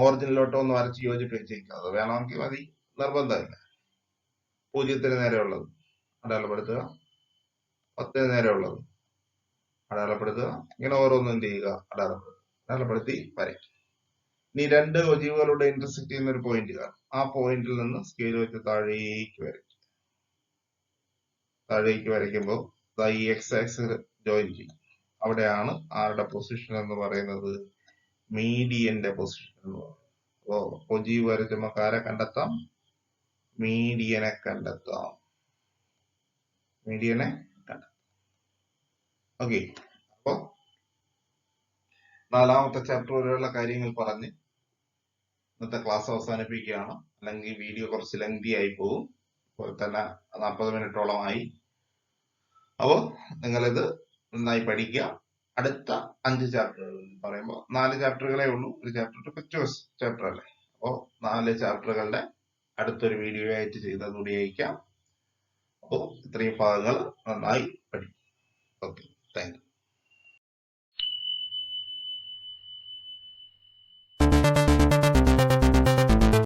ഒറിജിനലോട്ട് ഒന്ന് വരച്ച് യോജിപ്പിച്ചിരിക്കുക, അത് വേണമെങ്കിൽ മതി, നിർബന്ധമില്ല. 0 നേരെയുള്ളത് അടയാളപ്പെടുത്തുക. 10 നേരെയുള്ളത് അടയാളപ്പെടുത്തുക. ഇങ്ങനെ ഓരോന്നും എന്ത് ചെയ്യുക, അടയാളപ്പെടുത്തി വരയ്ക്കുക. ഇനി രണ്ട് ഒജീവുകളുടെ ഇന്റർസെക്ട് ചെയ്യുന്ന ഒരു പോയിന്റ് കാണും. ആ പോയിന്റിൽ നിന്ന് സ്കെയിൽ വെച്ച് താഴേക്ക് വരയ്ക്കുക. താഴേക്ക് വരയ്ക്കുമ്പോൾ ഈ എക്സ് ആക്സിസ് ജോയിൻ ചെയ്യും. അവിടെയാണ് ആരുടെ പൊസിഷൻ എന്ന് പറയുന്നത്, മീഡിയന്റെ പൊസിഷൻ എന്ന് പറയുന്നത്. അപ്പോ ഒജീവ് വരച്ച് നമുക്ക് ആരെ കണ്ടെത്താം, മീഡിയനെ കണ്ടെത്താം. ഓക്കെ. അപ്പോ 4ാമത്തെ ചാപ്റ്റർ വരെയുള്ള കാര്യങ്ങൾ പറഞ്ഞ് ഇന്നത്തെ ക്ലാസ് അവസാനിപ്പിക്കുകയാണ്. അല്ലെങ്കിൽ വീഡിയോ കുറച്ച് ലെങ്തി ആയി പോകും. അതുപോലെ തന്നെ 40 മിനിറ്റോളമായി. അപ്പോൾ നിങ്ങളിത് നന്നായി പഠിക്കുക. അടുത്ത 5 ചാപ്റ്ററുകൾ പറയുമ്പോൾ 4 ചാപ്റ്ററുകളേ ഉള്ളൂ. ഒരു ചാപ്റ്റർ കൊച്ചു ചാപ്റ്റർ അല്ലേ. അപ്പോൾ 4 ചാപ്റ്ററുകളുടെ അടുത്തൊരു വീഡിയോ ആയിട്ട് ചെയ്തത് കൂടി അയക്കാം. അപ്പോൾ ഇത്രയും ഭാഗങ്ങൾ നന്നായി പഠിക്കും. Okay, thank you.